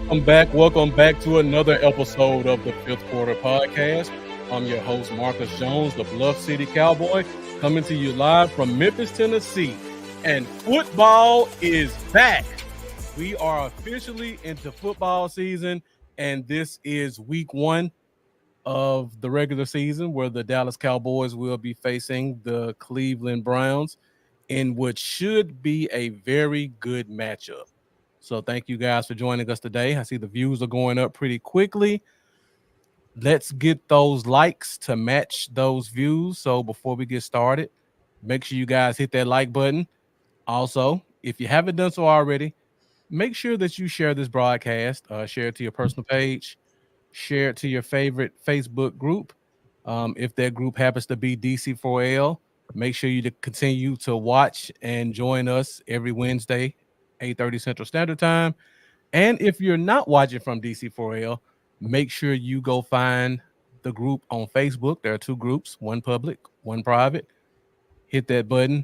Welcome back to another episode of the Fifth Quarter Podcast. I'm your host, Marcus Jones, the Bluff City Cowboy, coming to you live from Memphis, Tennessee. And football is back. We are officially into football season, and this is week one of the regular season where the Dallas Cowboys will be facing the Cleveland Browns in what should be a very good matchup. So thank you guys for joining us today. I see the views are going up pretty quickly. Let's get those likes to match those views. So before we get started, make sure you guys hit that like button. Also, if you haven't done so already, make sure that you share this broadcast, share it to your personal page, share it to your favorite Facebook group. If that group happens to be DC4L, make sure you to continue to watch and join us every Wednesday, 8:30 Central Standard Time. And if you're not watching from DC4L, make sure you go find the group on Facebook. There are two groups, one public, one private. Hit that button.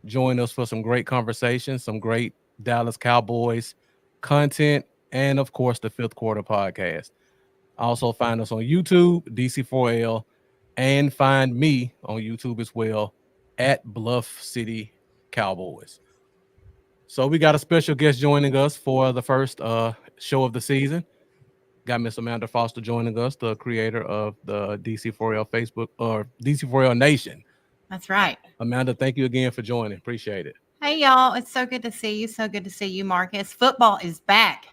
Join us for some great conversations, some great Dallas Cowboys content, and of course, the Fifth Quarter Podcast. Also, find us on YouTube, DC4L, and find me on YouTube as well at Bluff City Cowboys. So we got a special guest joining us for the first show of the season. Got Miss Amanda Foster joining us, the creator of the DC4L Facebook or DC4L Nation. That's right. Amanda, thank you again for joining. Appreciate it. Hey, y'all. It's so good to see you. So good to see you, Marcus. Football is back.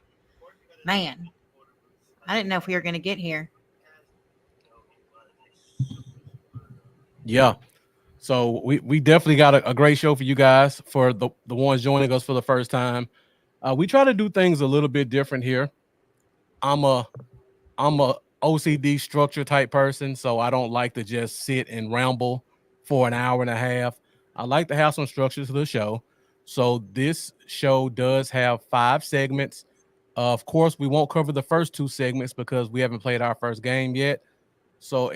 Man, I didn't know if we were going to get here. Yeah. So we definitely got a great show for you guys, for the ones joining us for the first time. We try to do things a little bit different here. I'm a OCD structure type person, so I don't like to just sit and ramble for an hour and a half. I like to have some structure to the show. So this show does have 5 segments. Of course, we won't cover the first 2 segments because we haven't played our first game yet. So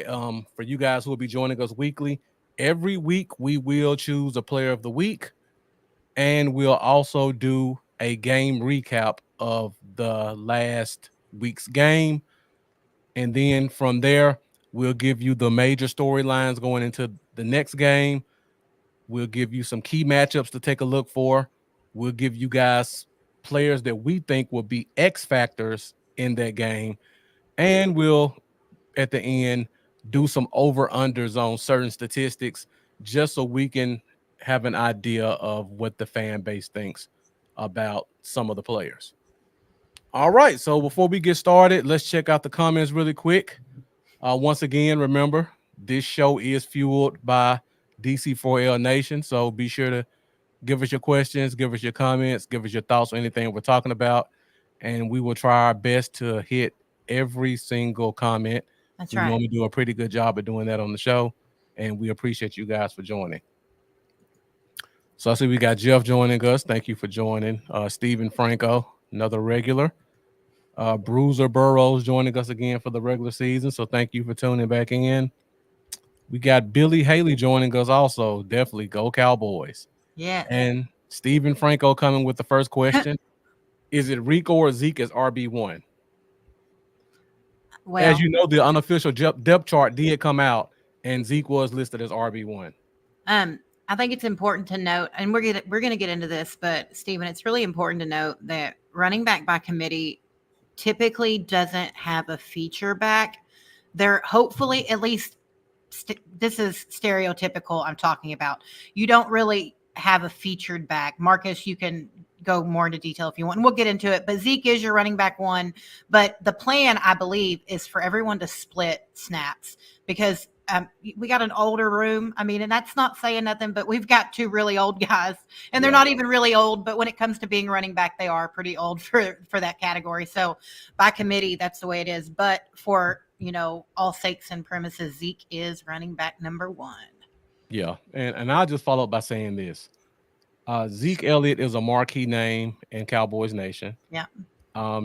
for you guys who will be joining us weekly, every week we will choose a player of the week, and we'll also do a game recap of the last week's game. And then from there, we'll give you the major storylines going into the next game. We'll give you some key matchups to take a look for. We'll give you guys players that we think will be X factors in that game. And we'll, at the end, do some over-unders on certain statistics just so we can have an idea of what the fan base thinks about some of the players. All right, so before we get started, let's check out the comments really quick. Once again, remember, this show is fueled by DC4L Nation, so be sure to give us your questions, give us your comments, give us your thoughts on anything we're talking about, and we will try our best to hit every single comment. That's we right. normally do a pretty good job of doing that on the show, and we appreciate you guys for joining. So I see we got Jeff joining us. Thank you for joining. Stephen Franco, another regular. Bruiser Burrows joining us again for the regular season, so thank you for tuning back in. We got Billy Haley joining us also. Definitely go Cowboys. Yeah. And Stephen Franco coming with the first question. Is it Rico or Zeke as RB1? Well, as you know, the unofficial depth chart did come out, and Zeke was listed as RB1. I think it's important to note, and we're gonna get into this, but Stephen, it's really important to note that running back by committee typically doesn't have a feature back. They're hopefully, at least this is stereotypical I'm talking about. You don't really have a featured back. Marcus, you can go more into detail if you want, and we'll get into it. But Zeke is your running back one. But the plan, I believe, is for everyone to split snaps because we got an older room. I mean, and that's not saying nothing, but we've got 2 really old guys, and they're not even really old. But when it comes to being running back, they are pretty old for that category. So by committee, that's the way it is. But for all sakes and premises, Zeke is running back number 1. Yeah, and I'll just follow up by saying this. Zeke Elliott is a marquee name in Cowboys Nation. Yeah.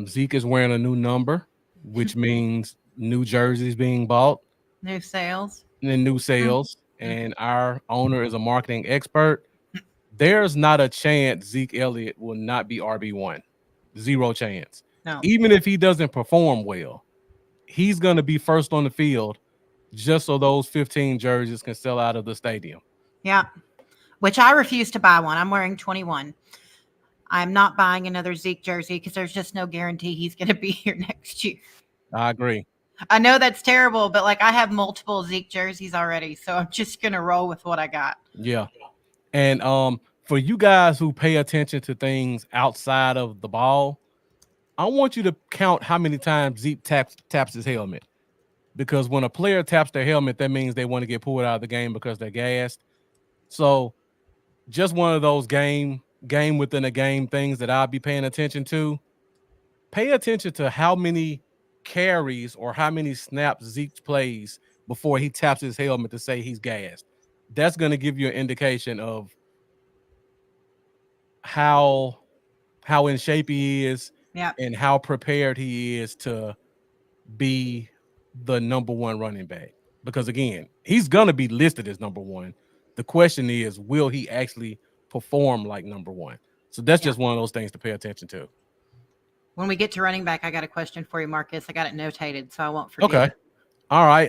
Zeke is wearing a new number, which means new jerseys being bought. New sales. And new sales. And our owner is a marketing expert. There's not a chance Zeke Elliott will not be RB1. Zero chance. No. Even if he doesn't perform well, he's going to be first on the field just so those 15 jerseys can sell out of the stadium. Yeah. Which I refuse to buy one. I'm wearing 21. I'm not buying another Zeke jersey because there's just no guarantee he's going to be here next year. I agree. I know that's terrible, but like I have multiple Zeke jerseys already, so I'm just going to roll with what I got. Yeah. And for you guys who pay attention to things outside of the ball, I want you to count how many times Zeke taps his helmet. Because when a player taps their helmet, that means they want to get pulled out of the game because they're gassed. So just one of those game within a game things that I'll be paying attention to. Pay attention to how many carries or how many snaps Zeke plays before he taps his helmet to say he's gassed. That's going to give you an indication of how in shape he is and how prepared he is to be the number one running back. Because again, he's going to be listed as number one. The question is, will he actually perform like number one? So that's just one of those things to pay attention to. When we get to running back, I got a question for you, Marcus. I got it notated, so I won't forget. Okay. All right.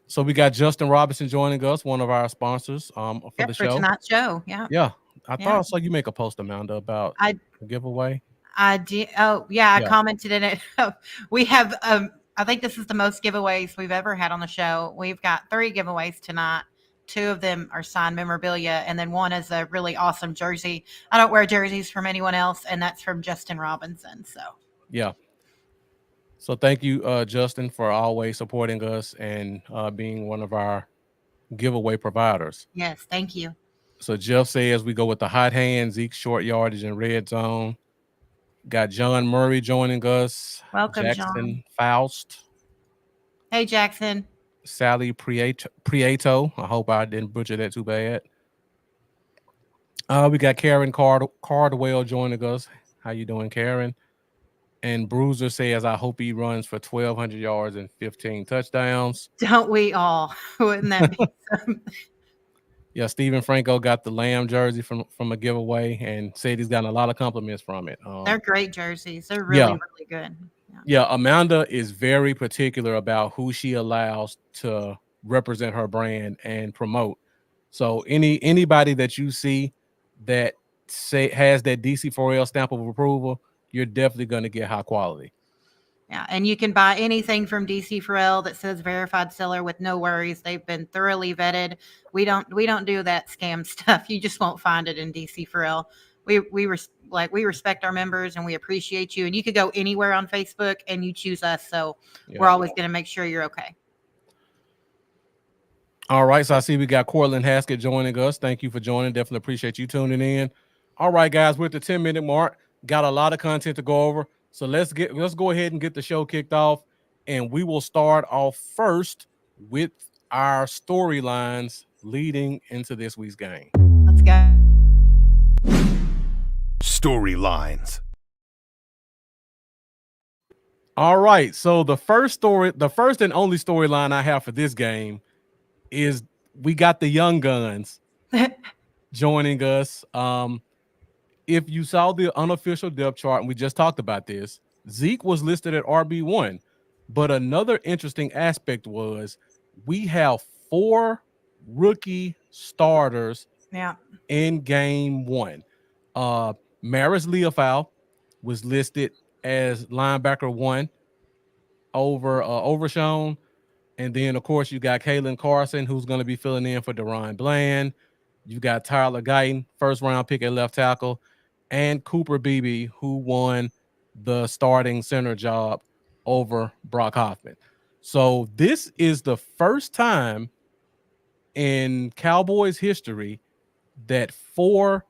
So we got Justin Robinson joining us, one of our sponsors for the show. For tonight's show. Yeah. Yeah. I thought I saw you make a post, Amanda, about the giveaway. I did. Oh, yeah. I commented in it. We have, I think this is the most giveaways we've ever had on the show. We've got 3 giveaways tonight. 2 of them are signed memorabilia, and then 1 is a really awesome jersey. I don't wear jerseys from anyone else, and that's from Justin Robinson. So, yeah. So thank you, Justin, for always supporting us and being one of our giveaway providers. Yes, thank you. So Jeff says we go with the hot hand, Zeke short yardage and red zone. Got John Murray joining us. Welcome, Jackson John. Faust. Hey, Jackson. Sally Prieto. I hope I didn't butcher that too bad. We got Karen Cardwell joining us. How you doing, Karen? And Bruiser says, I hope he runs for 1,200 yards and 15 touchdowns. Don't we all? Wouldn't that be something? Yeah, Stephen Franco got the Lamb jersey from a giveaway and said he's gotten a lot of compliments from it. They're great jerseys. They're really good. Yeah, Amanda is very particular about who she allows to represent her brand and promote. So anybody that you see that has that DC4L stamp of approval, you're definitely going to get high quality. Yeah, and you can buy anything from DC4L that says verified seller with no worries. They've been thoroughly vetted. We don't do that scam stuff. You just won't find it in DC4L. We respect our members and we appreciate you. And you could go anywhere on Facebook and you choose us. So we're always going to make sure you're okay. All right. So I see we got Cortland Haskett joining us. Thank you for joining. Definitely appreciate you tuning in. All right, guys, we're at the 10-minute mark. Got a lot of content to go over. So let's go ahead and get the show kicked off. And we will start off first with our storylines leading into this week's game. Let's go. Storylines. All right. So the first and only storyline I have for this game is we got the young guns joining us. If you saw the unofficial depth chart, and we just talked about this, Zeke was listed at RB1. But another interesting aspect was we have 4 rookie starters in game 1. Maris Leofau was listed as linebacker 1 over Overshown. And then, of course, you got Kalen Carson, who's going to be filling in for Deron Bland. You got Tyler Guyton, first-round pick at left tackle, and Cooper Beebe, who won the starting center job over Brock Hoffman. So this is the first time in Cowboys history that 4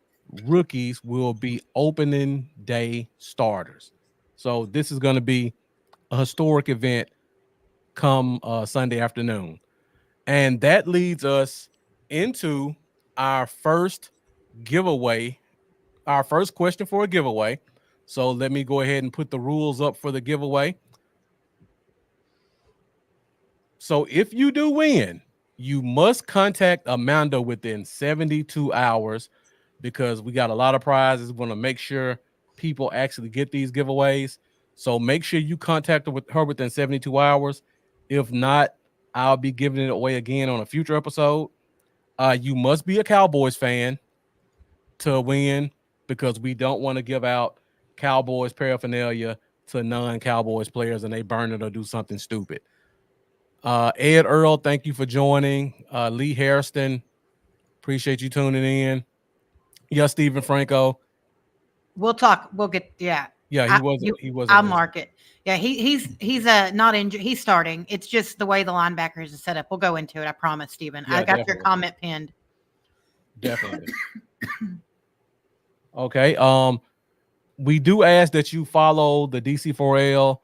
rookies will be opening day starters. So this is going to be a historic event come Sunday afternoon. And that leads us into our first giveaway, our first question for a giveaway. So let me go ahead and put the rules up for the giveaway. So if you do win, you must contact Amanda within 72 hours because we got a lot of prizes. We want to make sure people actually get these giveaways. So make sure you contact her within 72 hours. If not, I'll be giving it away again on a future episode. You must be a Cowboys fan to win because we don't want to give out Cowboys paraphernalia to non-Cowboys players and they burn it or do something stupid. Ed Earl, thank you for joining. Lee Hairston, appreciate you tuning in. Yeah, Stephen Franco. We'll talk. We'll get Yeah, he wasn't. I'll mark it. Yeah, he's not injured. He's starting. It's just the way the linebackers are set up. We'll go into it. I promise, Stephen. Yeah, I got your comment pinned. Definitely. Okay. We do ask that you follow the DC4L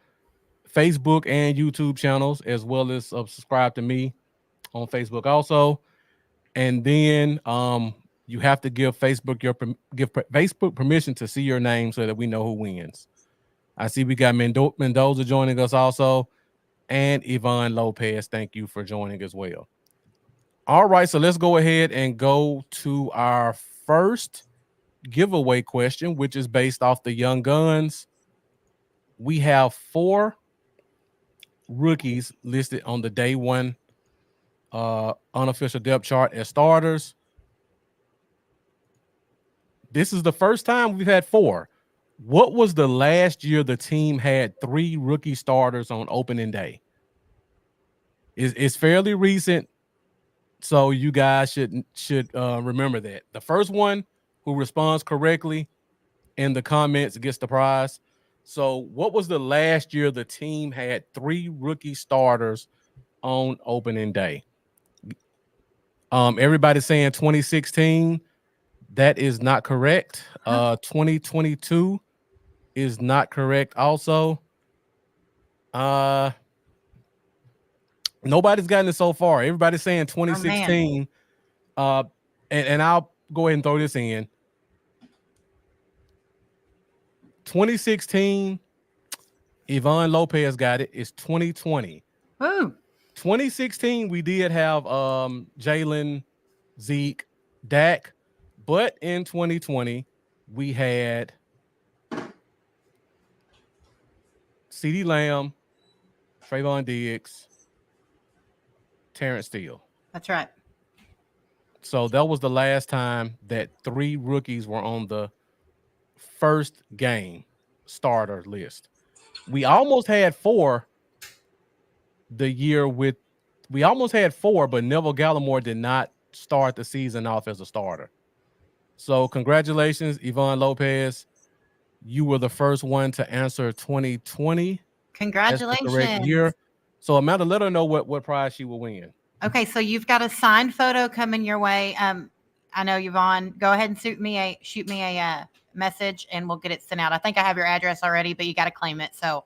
Facebook and YouTube channels, as well as subscribe to me on Facebook also. And then you have to give Facebook Facebook permission to see your name so that we know who wins. I see we got Mendoza joining us also, and Yvonne Lopez. Thank you for joining as well. All right, so let's go ahead and go to our first giveaway question, which is based off the Young Guns. We have 4 rookies listed on the day one unofficial depth chart as starters. This is the first time we've had 4. What was the last year the team had 3 rookie starters on opening day? It's fairly recent, so you guys should remember that. The first one who responds correctly in the comments gets the prize. So what was the last year the team had 3 rookie starters on opening day? Everybody's saying 2016. That is not correct. 2022 is not correct also. Nobody's gotten it so far. Everybody's saying 2016. And I'll go ahead and throw this in. 2016, Yvonne Lopez got it. It's 2020. Woo. 2016, we did have Jalen, Zeke, Dak, but in 2020, we had CeeDee Lamb, Trayvon Diggs, Terrence Steele. That's right. So that was the last time that 3 rookies were on the first game starter list. We almost had 4 the year with – we almost had 4, but Neville Gallimore did not start the season off as a starter. So congratulations, Yvonne Lopez. You were the first one to answer 2020. Congratulations. That's the correct year. So Amanda, let her know what prize she will win. Okay, so you've got a signed photo coming your way. I know, Yvonne. Go ahead and shoot me a message, and we'll get it sent out. I think I have your address already, but you got to claim it. So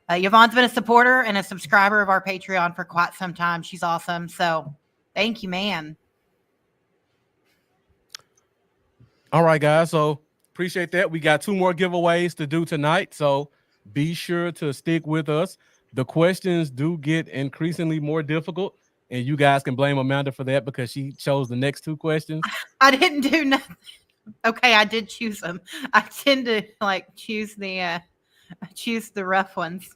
Yvonne's been a supporter and a subscriber of our Patreon for quite some time. She's awesome. So thank you, man. All right, guys. So appreciate that. We got 2 more giveaways to do tonight. So be sure to stick with us. The questions do get increasingly more difficult, and you guys can blame Amanda for that because she chose the next 2 questions. I didn't do nothing. Okay, I did choose them. I tend to choose the rough ones.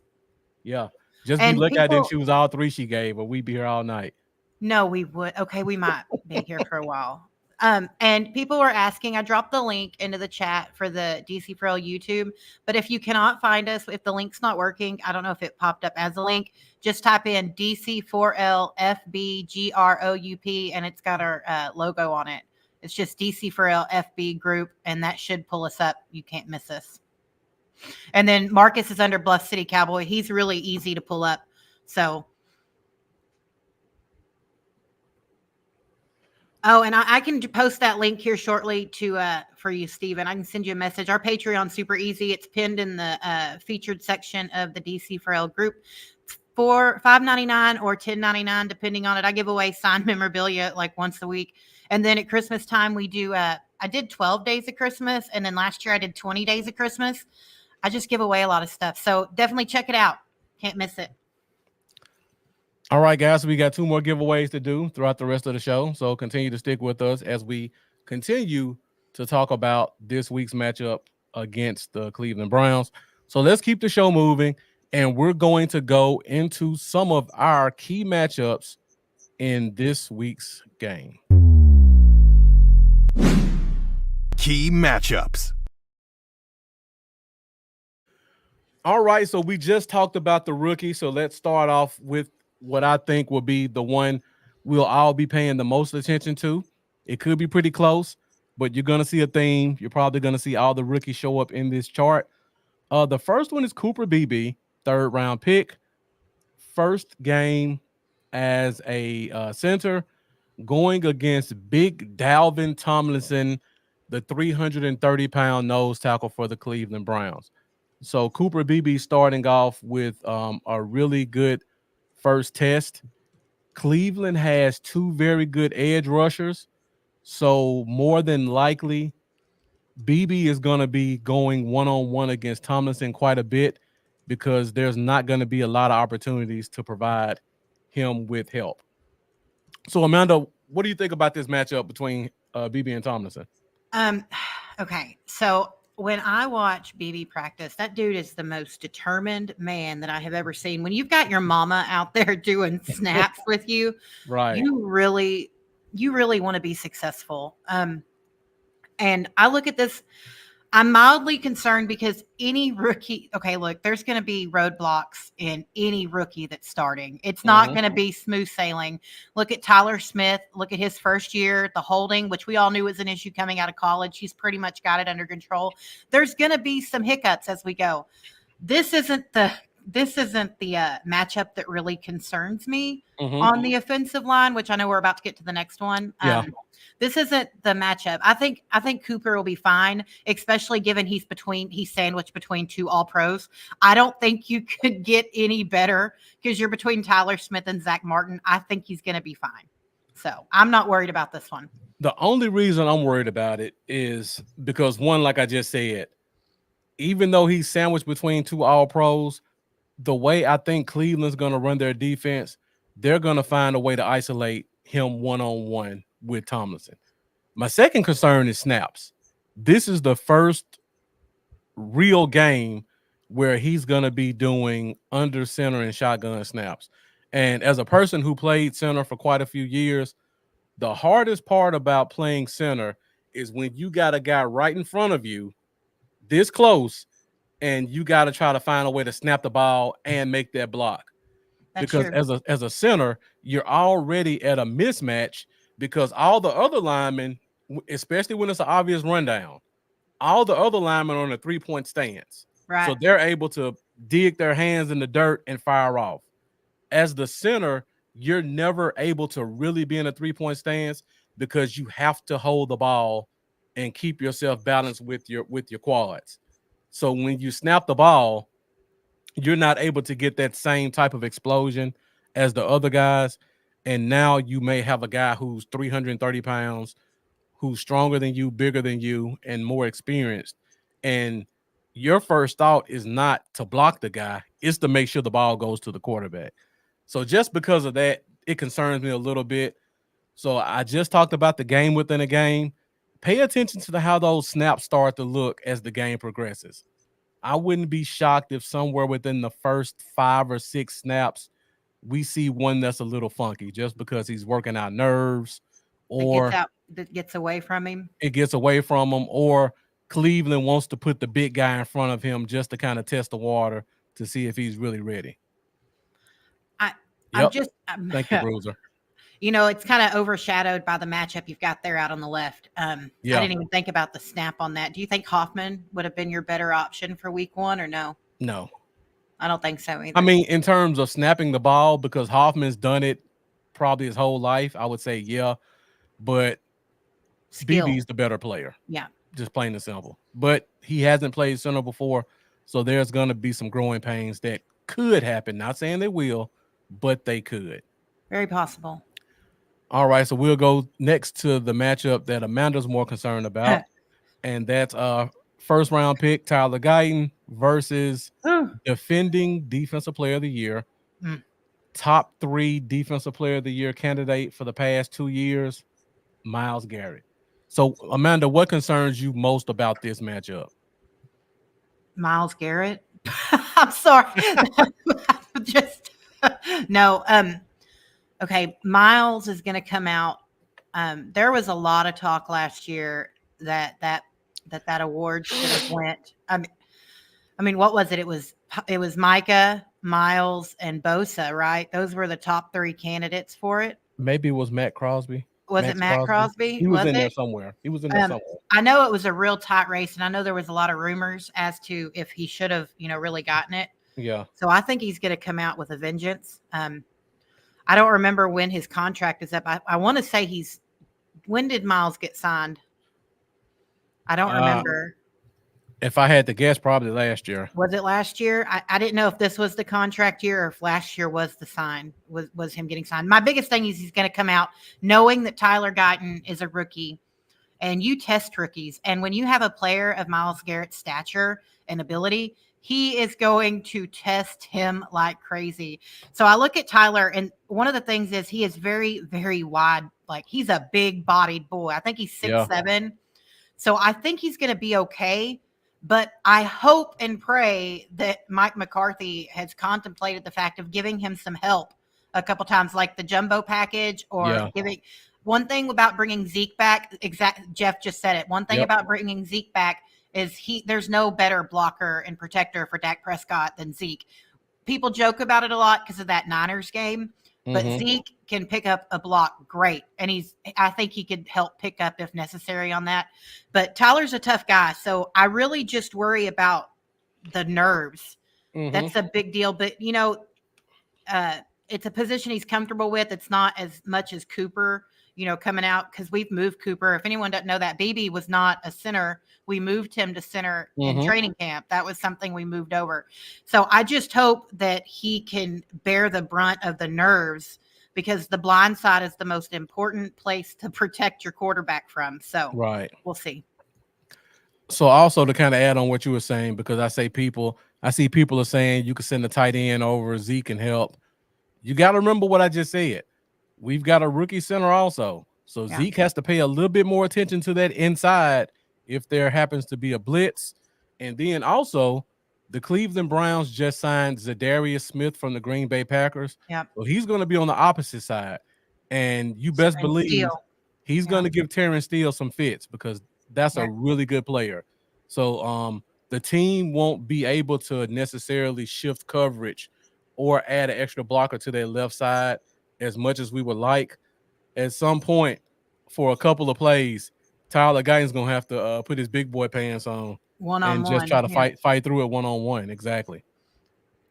Yeah. Just be lucky I didn't choose all 3 she gave, or we'd be here all night. No, we would. Okay, we might be here for a while. And people were asking, I dropped the link into the chat for the DC4L YouTube, but if you cannot find us, if the link's not working, I don't know if it popped up as a link, just type in DC4L FB GROUP and it's got our logo on it. It's just DC4L FB group, and that should pull us up. You can't miss us. And then Marcus is under Bluff City Cowboy. He's really easy to pull up. So oh, and I can post that link here shortly for you, Stephen. I can send you a message. Our Patreon's super easy. It's pinned in the featured section of the DC4L group. It's for $5.99 or $10.99, depending on it. I give away signed memorabilia like once a week. And then at Christmas time, we do I did 12 days of Christmas, and then last year I did 20 days of Christmas. I just give away a lot of stuff. So definitely check it out. Can't miss it. All right, guys, so we got 2 more giveaways to do throughout the rest of the show. So continue to stick with us as we continue to talk about this week's matchup against the Cleveland Browns. So let's keep the show moving, and we're going to go into some of our key matchups in this week's game. Key matchups. All right, so we just talked about the rookie, so let's start off with what I think will be the one we'll all be paying the most attention to. It could be pretty close, but you're going to see a theme. You're probably going to see all the rookies show up in this chart. The first one is Cooper Beebe, third round pick. First game as a center, going against Big Dalvin Tomlinson, the 330-pound nose tackle for the Cleveland Browns. So Cooper Beebe starting off with a really good first test. Cleveland has two very good edge rushers. So more than likely, Beebe is going to be going one-on-one against Tomlinson quite a bit because there's not going to be a lot of opportunities to provide him with help. So, Amanda, what do you think about this matchup between Beebe and Tomlinson? Okay, so when I watch BB practice, that dude is the most determined man that I have ever seen. When you've got your mama out there doing snaps with you, Right. you really want to be successful. And I look at this, I'm mildly concerned because any rookie, okay, look, there's going to be roadblocks in any rookie that's starting. It's not going to be smooth sailing. Look at Tyler Smith. Look at his first year, the holding, which we all knew was an issue coming out of college. He's pretty much got it under control. There's going to be some hiccups as we go. This isn't the matchup that really concerns me on the offensive line, which I know we're about to get to the next one. Yeah. This isn't the matchup. I think Cooper will be fine, especially given he's sandwiched between two all pros. I don't think you could get any better because you're between Tyler Smith and Zach Martin. I think he's going to be fine. So I'm not worried about this one. The only reason I'm worried about it is because, one, like I just said, even though he's sandwiched between two all pros, the way I think Cleveland's going to run their defense, they're going to find a way to isolate him one-on-one with Tomlinson. My second concern is snaps. This is the first real game where he's going to be doing under center and shotgun snaps. And as a person who played center for quite a few years, the hardest part about playing center is when you got a guy right in front of you this close and you got to try to find a way to snap the ball and make that block. That's because true. as a center, you're already at a mismatch because all the other linemen, especially when it's an obvious rundown, all the other linemen are on a 3-point stance. Right. So they're able to dig their hands in the dirt and fire off. As the center, you're never able to really be in a 3-point stance because you have to hold the ball and keep yourself balanced with your quads. So when you snap the ball, you're not able to get that same type of explosion as the other guys. And now you may have a guy who's 330 pounds, who's stronger than you, bigger than you, and more experienced. And your first thought is not to block the guy, it's to make sure the ball goes to the quarterback. So just because of that, it concerns me a little bit. So I just talked about the game within a game. Pay attention to how those snaps start to look as the game progresses. I wouldn't be shocked if somewhere within the first 5 or 6 snaps, we see one that's a little funky just because he's working out nerves or that gets away from him. It gets away from him, or Cleveland wants to put the big guy in front of him just to kind of test the water to see if he's really ready. Thank you, Bruiser. It's kind of overshadowed by the matchup you've got there out on the left. I didn't even think about the snap on that. Do you think Hoffman would have been your better option for week 1 or no? No. I don't think so either. I mean, in terms of snapping the ball, because Hoffman's done it probably his whole life, I would say yeah. But BB's the better player. Yeah. Just plain and simple. But he hasn't played center before, so there's going to be some growing pains that could happen. Not saying they will, but they could. Very possible. All right, so we'll go next to the matchup that Amanda's more concerned about, and that's first round pick Tyler Guyton versus defending Defensive Player of the Year, top 3 Defensive Player of the Year candidate for the past 2 years, Myles Garrett. So, Amanda, what concerns you most about this matchup? Myles Garrett. I'm sorry. Just no. Okay, Miles is going to come out. There was a lot of talk last year that award should have went. I mean, what was it? It was Micah, Miles, and Bosa, right? Those were the top 3 candidates for it. Maybe it was Matt Crosby. Was it Max Matt Crosby? He was Was in there it? somewhere. He was in there somewhere. I know it was a real tight race, and I know there was a lot of rumors as to if he should have, really gotten it. Yeah. So I think he's going to come out with a vengeance. I don't remember when his contract is up. I want to say when did Miles get signed? I don't remember. If I had to guess, probably last year. Was it last year? I didn't know if this was the contract year or if last year was the sign, was him getting signed. My biggest thing is he's going to come out knowing that Tyler Guyton is a rookie, and you test rookies. And when you have a player of Myles Garrett's stature and ability, he is going to test him like crazy. So I look at Tyler, and one of the things is he is very, very wide. Like, he's a big bodied boy. I think he's 6'7". So I think he's going to be okay. But I hope and pray that Mike McCarthy has contemplated the fact of giving him some help a couple times, like the jumbo package, or giving. One thing about bringing Zeke back, Jeff just said it. One thing about bringing Zeke back is there's no better blocker and protector for Dak Prescott than Zeke. People joke about it a lot because of that Niners game, but Zeke can pick up a block great, and I think he could help pick up if necessary on that. But Tyler's a tough guy, so I really just worry about the nerves. That's a big deal, but it's a position he's comfortable with. It's not as much as Cooper, coming out, because we've moved Cooper. If anyone doesn't know that, BB was not a center. We moved him to center in training camp. That was something we moved over. So I just hope that he can bear the brunt of the nerves, because the blind side is the most important place to protect your quarterback from. So we'll see. So also to kind of add on what you were saying, because I see people are saying you can send the tight end over, Zeke and help. You got to remember what I just said. We've got a rookie center also. So Zeke has to pay a little bit more attention to that inside if there happens to be a blitz. And then also the Cleveland Browns just signed Zadarius Smith from the Green Bay Packers. So he's going to be on the opposite side. And you best believe he's going to give Terrence Steele some fits, because that's a really good player. So the team won't be able to necessarily shift coverage or add an extra blocker to their left side as much as we would like. At some point, for a couple of plays, Tyler Guyton's going to have to put his big boy pants on and just try to fight through it one-on-one. Exactly.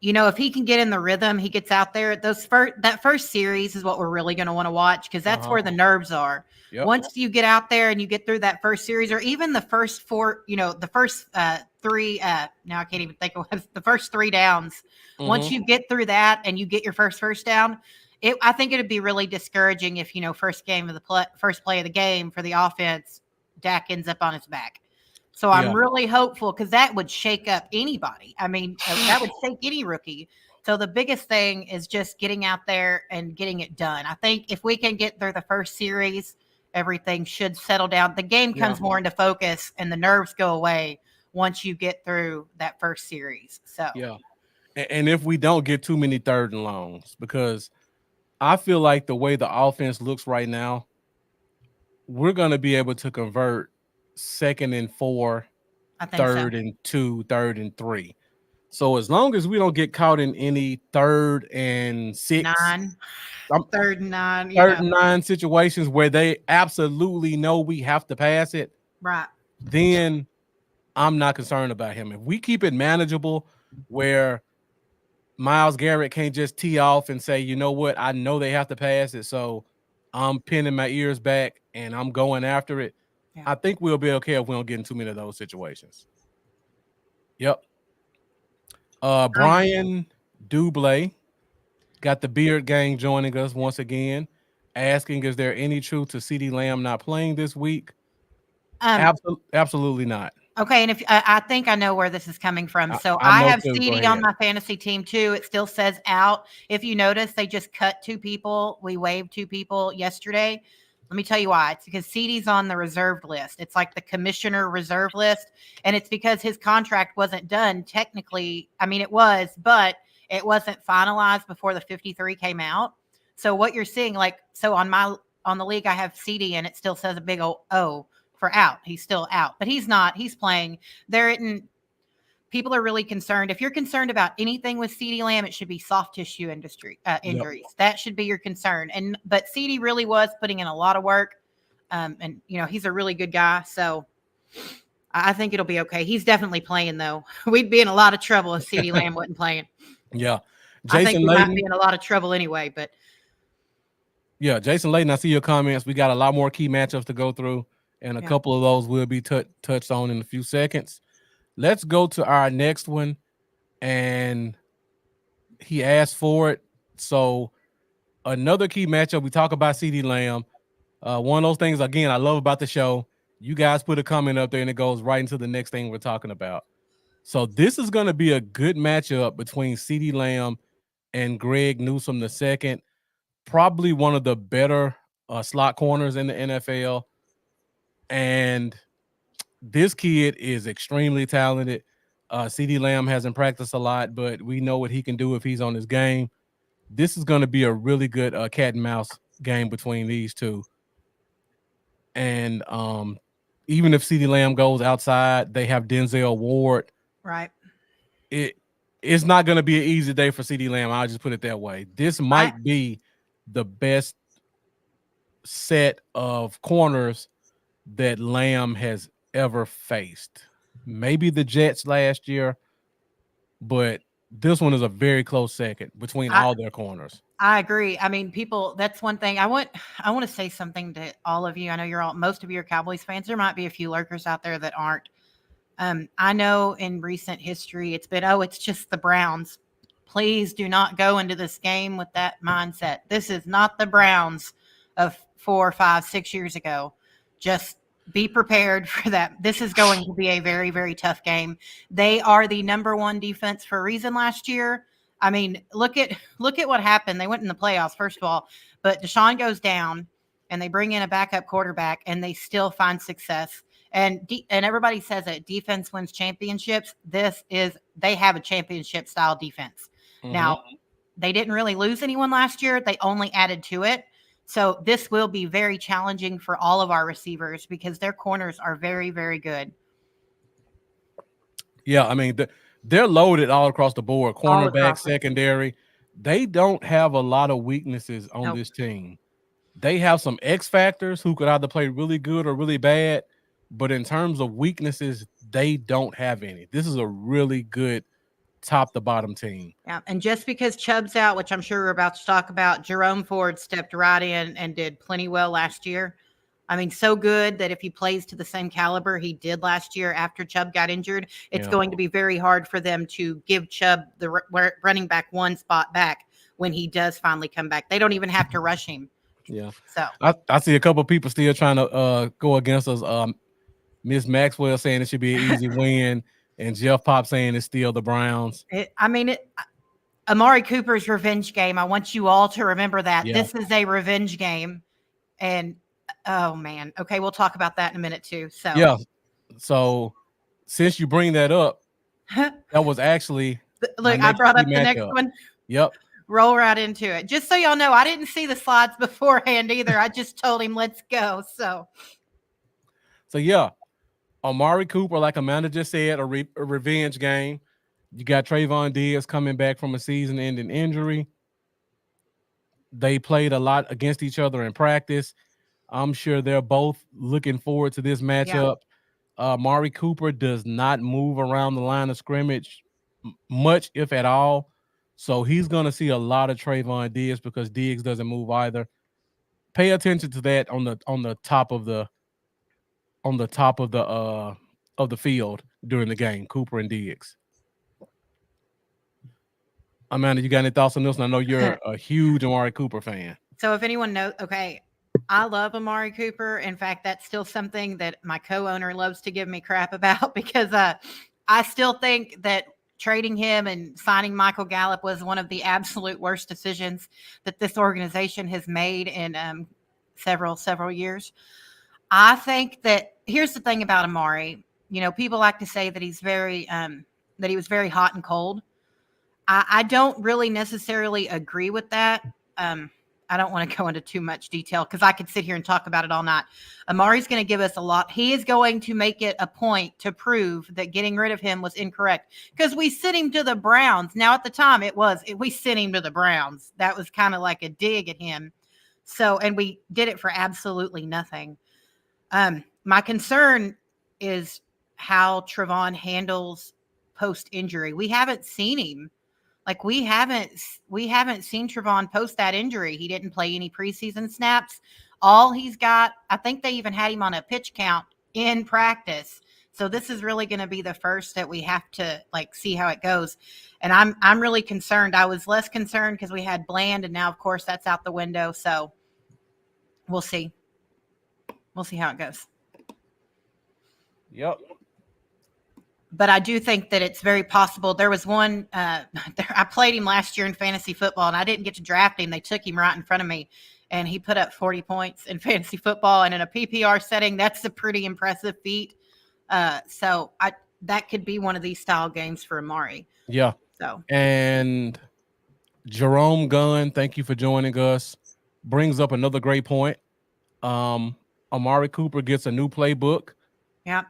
If he can get in the rhythm, he gets out there. That first series is what we're really going to want to watch, because that's where the nerves are. Once you get out there and you get through that first series, or even the first four, the first 3, now I can't even think of the first 3 downs. Once you get through that and you get your first down, I think it'd be really discouraging if, first play of the game for the offense, Dak ends up on his back. So I'm really hopeful, because that would shake up anybody. I mean, that would shake any rookie. So the biggest thing is just getting out there and getting it done. I think if we can get through the first series, everything should settle down. The game comes more into focus and the nerves go away once you get through that first series. So and if we don't get too many 3rd and longs, because I feel like the way the offense looks right now, we're going to be able to convert 2nd and 4, 3rd and 2, 3rd and 3. So as long as we don't get caught in any 3rd and 6, 3rd and 9, 3rd and 9 situations where they absolutely know we have to pass it, then I'm not concerned about him. If we keep it manageable, where Myles Garrett can't just tee off and say, you know what, I know they have to pass it, so I'm pinning my ears back and I'm going after it. I think we'll be okay if we don't get in too many of those situations. Brian Dublé got the Beard Gang joining us once again, asking, is there any truth to CeeDee Lamb not playing this week? Absolutely not. Okay, and if I think I know where this is coming from. So I have CeeDee on my fantasy team too. It still says out. If you notice, they just cut 2 people. We waived 2 people yesterday. Let me tell you why. It's because CeeDee's on the reserved list. It's like the commissioner reserve list. And it's because his contract wasn't done technically. I mean, it was, but it wasn't finalized before the 53 came out. So what you're seeing, on the league, I have CeeDee and it still says a big old O for out. He's still out, but he's not. He's playing. People are really concerned. If you're concerned about anything with CeeDee Lamb, it should be soft tissue injuries. Yep. That should be your concern. But CeeDee really was putting in a lot of work, and he's a really good guy. So I think it'll be okay. He's definitely playing though. We'd be in a lot of trouble if CeeDee Lamb wasn't playing. Yeah, I think Jason we might Layden. be in a lot of trouble anyway. But Yeah, Jason Layden, I see your comments. We got a lot more key matchups to go through, and a couple of those will be touched on in a few seconds. Let's go to our next one, and he asked for it. So another key matchup, we talk about CeeDee Lamb. One of those things, again, I love about the show. You guys put a comment up there, and it goes right into the next thing we're talking about. So this is going to be a good matchup between CeeDee Lamb and Greg Newsome II. Probably one of the better slot corners in the NFL. And this kid is extremely talented. CeeDee Lamb hasn't practiced a lot, but we know what he can do if he's on his game. This is going to be a really good cat and mouse game between these two. And even if CeeDee Lamb goes outside, they have Denzel Ward. right. It's not going to be an easy day for CeeDee Lamb. I'll just put it that way. This might be the best set of corners that Lamb has ever faced. Maybe the Jets last year, but this one is a very close second between all their corners. I agree. I mean, that's one thing I want to say something to all of you. I know most of you are Cowboys fans. There might be a few lurkers out there that aren't. I know in recent history, it's been, it's just the Browns. Please do not go into this game with that mindset. This is not the Browns of 4, 5, 6 years ago. Just be prepared for that. This is going to be a very, very tough game. They are the number one defense for a reason last year. I mean, look at what happened. They went in the playoffs, first of all, but Deshaun goes down and they bring in a backup quarterback and they still find success. And everybody says that defense wins championships. They have a championship style defense. Mm-hmm. Now, they didn't really lose anyone last year. They only added to it. So this will be very challenging for all of our receivers because their corners are very, very good. Yeah, I mean, they're loaded all across the board. Cornerback, secondary. They don't have a lot of weaknesses on this team. They have some X factors who could either play really good or really bad. But in terms of weaknesses, they don't have any. This is a really good top to bottom team. Yeah, and just because Chubb's out, which I'm sure we're about to talk about, Jerome Ford stepped right in and did plenty well last year. I mean, so good that if he plays to the same caliber he did last year after Chubb got injured, it's going to be very hard for them to give Chubb the running back one spot back when he does finally come back. They don't even have to rush him. Yeah. So I see a couple of people still trying to go against us. Miss Maxwell saying it should be an easy win, and Jeff Pop saying it's still the Browns. Amari Cooper's revenge game. I want you all to remember that. Yeah. This is a revenge game. And, oh, man. Okay, we'll talk about that in a minute, too. So yeah. So since you bring that up, that was actually – look, I brought up the next one. Yep. Roll right into it. Just so y'all know, I didn't see the slides beforehand either. I just told him, let's go. So yeah. Amari Cooper, like Amanda just said, a revenge game. You got Trayvon Diggs coming back from a season-ending injury. They played a lot against each other in practice. I'm sure they're both looking forward to this matchup. Yeah. Amari Cooper does not move around the line of scrimmage much, if at all. So he's going to see a lot of Trayvon Diggs because Diggs doesn't move either. Pay attention to that on the top of the field during the game, Cooper and Diggs. Amanda, you got any thoughts on this? And I know you're a huge Amari Cooper fan. So if anyone knows, okay, I love Amari Cooper. In fact, that's still something that my co-owner loves to give me crap about because I still think that trading him and signing Michael Gallup was one of the absolute worst decisions that this organization has made in several years. I think that here's the thing about Amari. People like to say that that he was very hot and cold. I don't really necessarily agree with that. I don't want to go into too much detail because I could sit here and talk about it all night. Amari's going to give us a lot. He is going to make it a point to prove that getting rid of him was incorrect because we sent him to the Browns. Now, at the time, we sent him to the Browns. That was kind of like a dig at him. So, and we did it for absolutely nothing. My concern is how Trevon handles post-injury. We haven't seen him. Like we haven't seen Trevon post that injury. He didn't play any preseason snaps. All he's got, I think they even had him on a pitch count in practice. So this is really going to be the first that we have to see how it goes. And I'm really concerned. I was less concerned because we had Bland, and now of course that's out the window. So we'll see. We'll see how it goes. Yep. But I do think that it's very possible. There was one, I played him last year in fantasy football, and I didn't get to draft him. They took him right in front of me, and he put up 40 points in fantasy football. And in a PPR setting, that's a pretty impressive feat. So that could be one of these style games for Amari. Yeah. So and Jerome Gunn, thank you for joining us. Brings up another great point. Amari Cooper gets a new playbook. Yep.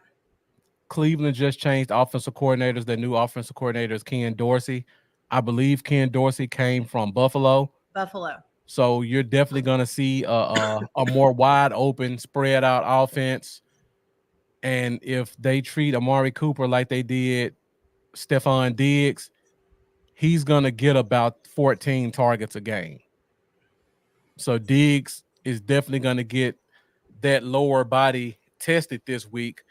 Cleveland just changed offensive coordinators. Their new offensive coordinator is Ken Dorsey. I believe Ken Dorsey came from Buffalo. So you're definitely going to see a more wide open, spread out offense. And if they treat Amari Cooper like they did Stephon Diggs, he's going to get about 14 targets a game. So Diggs is definitely going to get that lower body tested this week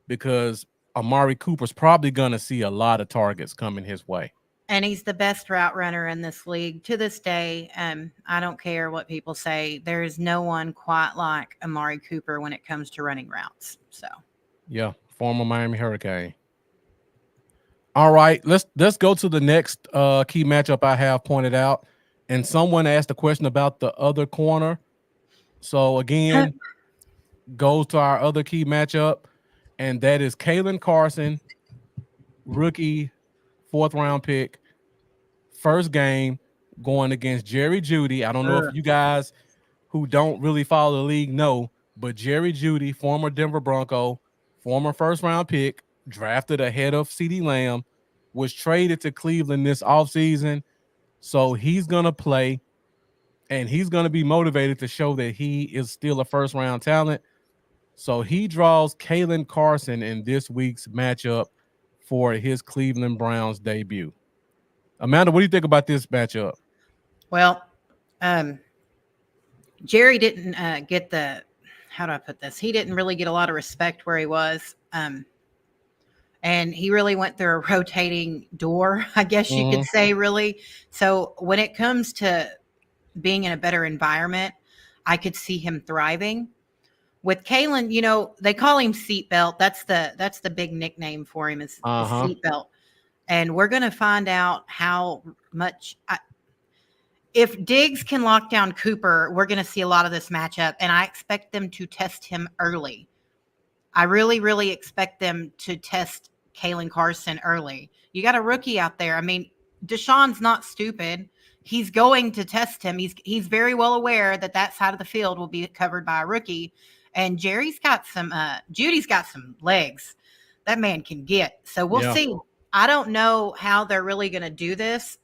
because Amari Cooper's probably going to see a lot of targets coming his way. And he's the best route runner in this league to this day. I don't care what people say. There is no one quite like Amari Cooper when it comes to running routes. So, yeah, former Miami Hurricane. All right, let's go to the next key matchup I have pointed out. And someone asked a question about the other corner. So again, goes to our other key matchup, and that is Kalen Carson, rookie, 4th-round pick, first game going against Jerry Jeudy. I don't know if you guys who don't really follow the league know, but Jerry Jeudy, former Denver Bronco, former 1st-round pick, drafted ahead of CeeDee Lamb, was traded to Cleveland this offseason. So he's going to play, and he's going to be motivated to show that he is still a 1st-round talent. So he draws Kalen Carson in this week's matchup for his Cleveland Browns debut. Amanda, what do you think about this matchup? Well, Jerry didn't get how do I put this? He didn't really get a lot of respect where he was. And he really went through a rotating door, I guess you could say, really. So when it comes to being in a better environment, I could see him thriving. With Kalen, they call him Seatbelt. That's the big nickname for him is Seatbelt. And we're going to find out how much if Diggs can lock down Cooper, we're going to see a lot of this matchup. And I expect them to test him early. I really, really expect them to test Kalen Carson early. You got a rookie out there. I mean, Deshaun's not stupid. He's going to test him. He's very well aware that side of the field will be covered by a rookie. And Judy's got some legs. That man can get. So we'll see. I don't know how they're really going to do this.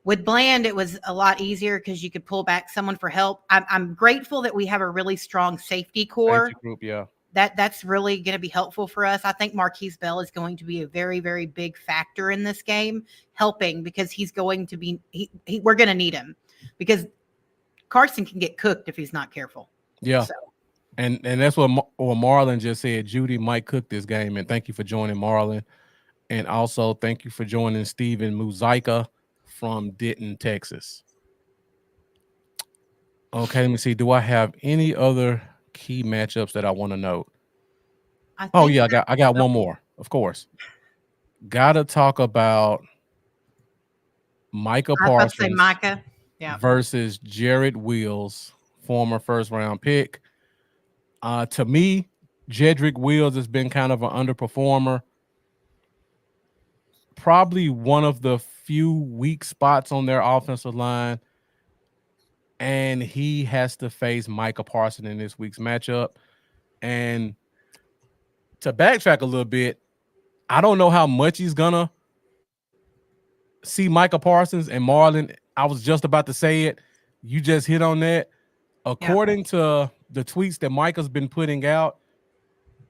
With Bland, it was a lot easier because you could pull back someone for help. I'm grateful that we have a really strong safety core. Safety group, yeah. That's really going to be helpful for us. I think Marquise Bell is going to be a very, very big factor in this game, helping because he's going to be we're going to need him because Carson can get cooked if he's not careful. Yeah. So. And that's what Marlon just said. Jeudy might cook this game. And thank you for joining, Marlon. And also thank you for joining Steven Muzaika from Denton, Texas. Okay, let me see. Do I have any other key matchups that I want to note? I got one more, of course. Gotta talk about Micah Parsons versus Jared Wills former first-round pick. To me, Jedrick Wills has been kind of an underperformer. Probably one of the few weak spots on their offensive line. And he has to face Micah Parsons in this week's matchup. And to backtrack a little bit, I don't know how much he's gonna see Micah Parsons and Marlon. I was just about to say it. You just hit on that. According to the tweets that Micah's been putting out,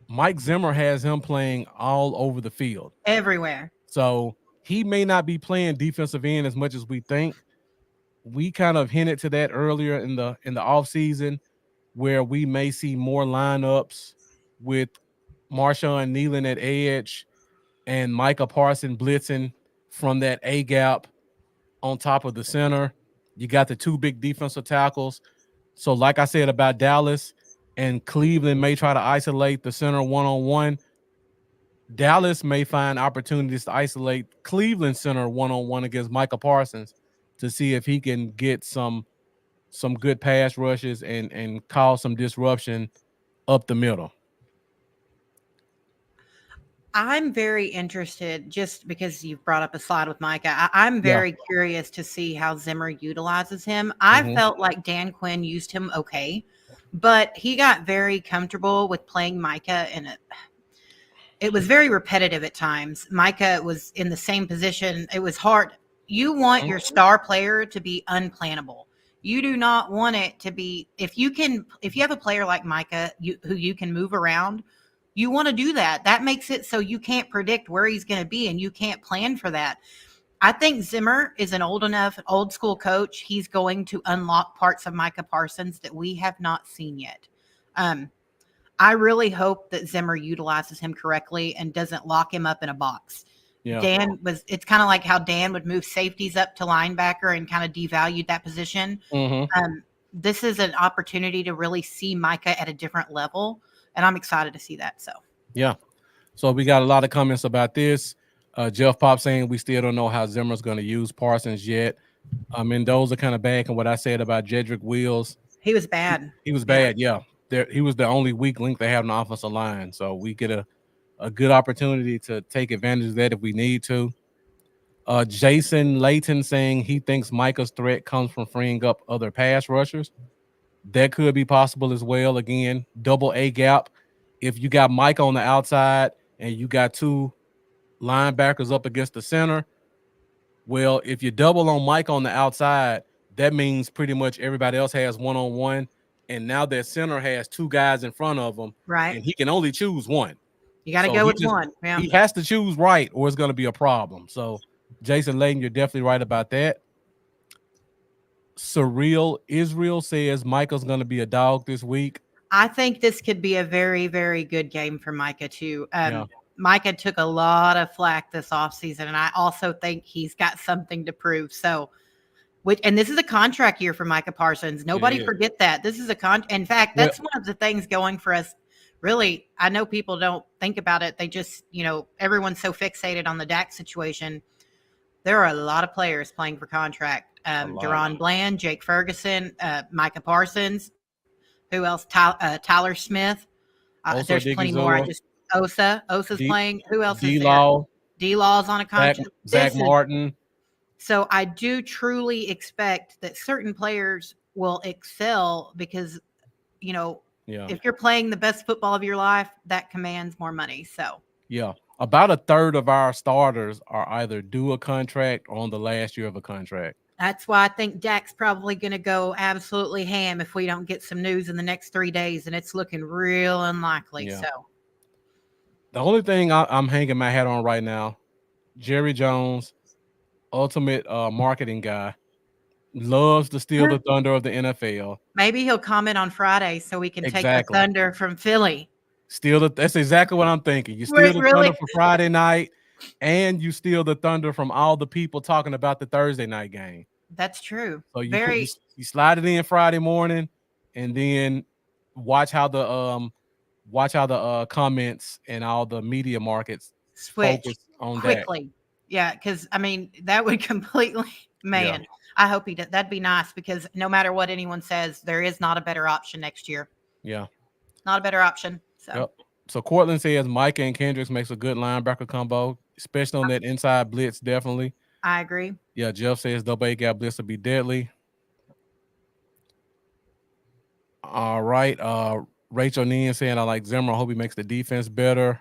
Mike Zimmer has him playing all over the field. Everywhere. So he may not be playing defensive end as much as we think. We kind of hinted to that earlier in the offseason, where we may see more lineups with Marshawn Kneeling at edge and Micah Parsons blitzing from that A gap on top of the center. You got the two big defensive tackles. So like I said about Dallas, and Cleveland may try to isolate the center one-on-one. Dallas may find opportunities to isolate Cleveland center one-on-one against Micah Parsons to see if he can get some good pass rushes and cause some disruption up the middle. I'm very interested, just because you've brought up a slide with Micah. I'm very curious to see how Zimmer utilizes him. I felt like Dan Quinn used him okay, but he got very comfortable with playing Micah, and it was very repetitive at times. Micah was in the same position. It was hard. You want your star player to be unplannable. You do not want it to be, if you have a player like Micah who you can move around, you want to do that. That makes it so you can't predict where he's going to be and you can't plan for that. I think Zimmer is an old school coach. He's going to unlock parts of Micah Parsons that we have not seen yet. I really hope that Zimmer utilizes him correctly and doesn't lock him up in a box. Yeah. It's kind of like how Dan would move safeties up to linebacker and kind of devalued that position. This is an opportunity to really see Micah at a different level, and I'm excited to see that. So we got a lot of comments about this. Jeff Pop saying we still don't know how Zimmer's going to use Parsons yet. Mendoza kind of back on what I said about Jedrick Wills. He was bad. He was bad, yeah. He was the only weak link they have in the offensive line. So we get a good opportunity to take advantage of that if we need to. Jason Layton saying he thinks Micah's threat comes from freeing up other pass rushers. That could be possible as well. Again, double A gap. If you got Micah on the outside and you got two linebackers up against the center, well, if you double on Micah on the outside, that means pretty much everybody else has one-on-one. And now that center has two guys in front of him, right? And he can only choose one. You got to go with one. Yeah. He has to choose right, or it's going to be a problem. So, Jason Layton, you're definitely right about that. Surreal Israel says Micah's going to be a dog this week. I think this could be a very, very good game for Micah too. Micah took a lot of flack this offseason, and I also think he's got something to prove. So, and this is a contract year for Micah Parsons. Nobody forget that. This is in fact, that's one of the things going for us. Really, I know people don't think about it. They just, everyone's so fixated on the Dak situation. There are a lot of players playing for contract. Deron Bland, Jake Ferguson, Micah Parsons. Who else? Tyler Smith. There's plenty more. Osa's playing. Who else is there? D-Law's on a contract. Zach Martin. So I do truly expect that certain players will excel because, if you're playing the best football of your life, that commands more money. So about a third of our starters are either due a contract or on the last year of a contract. That's why I think Dak's probably going to go absolutely ham if we don't get some news in the next 3 days, and it's looking real unlikely. So the only thing I'm hanging my hat on right now, Jerry Jones, ultimate marketing guy, loves to steal the thunder of the NFL. Maybe he'll comment on Friday so we can take the thunder from Philly. That's exactly what I'm thinking. You steal the thunder for Friday night, and you steal the thunder from all the people talking about the Thursday night game. That's true. So you slide it in Friday morning, and then watch how the comments and all the media markets switch focus on quickly. that. Yeah, because that would completely I hope he does. That'd be nice because no matter what anyone says, there is not a better option next year. Yeah. Not a better option. So. Yep. So Cortland says Micah and Kendricks makes a good linebacker combo, especially on that inside blitz. Definitely. I agree. Yeah. Jeff says double A gap blitz will be deadly. All right. Rachel Neen saying I like Zimmer. I hope he makes the defense better.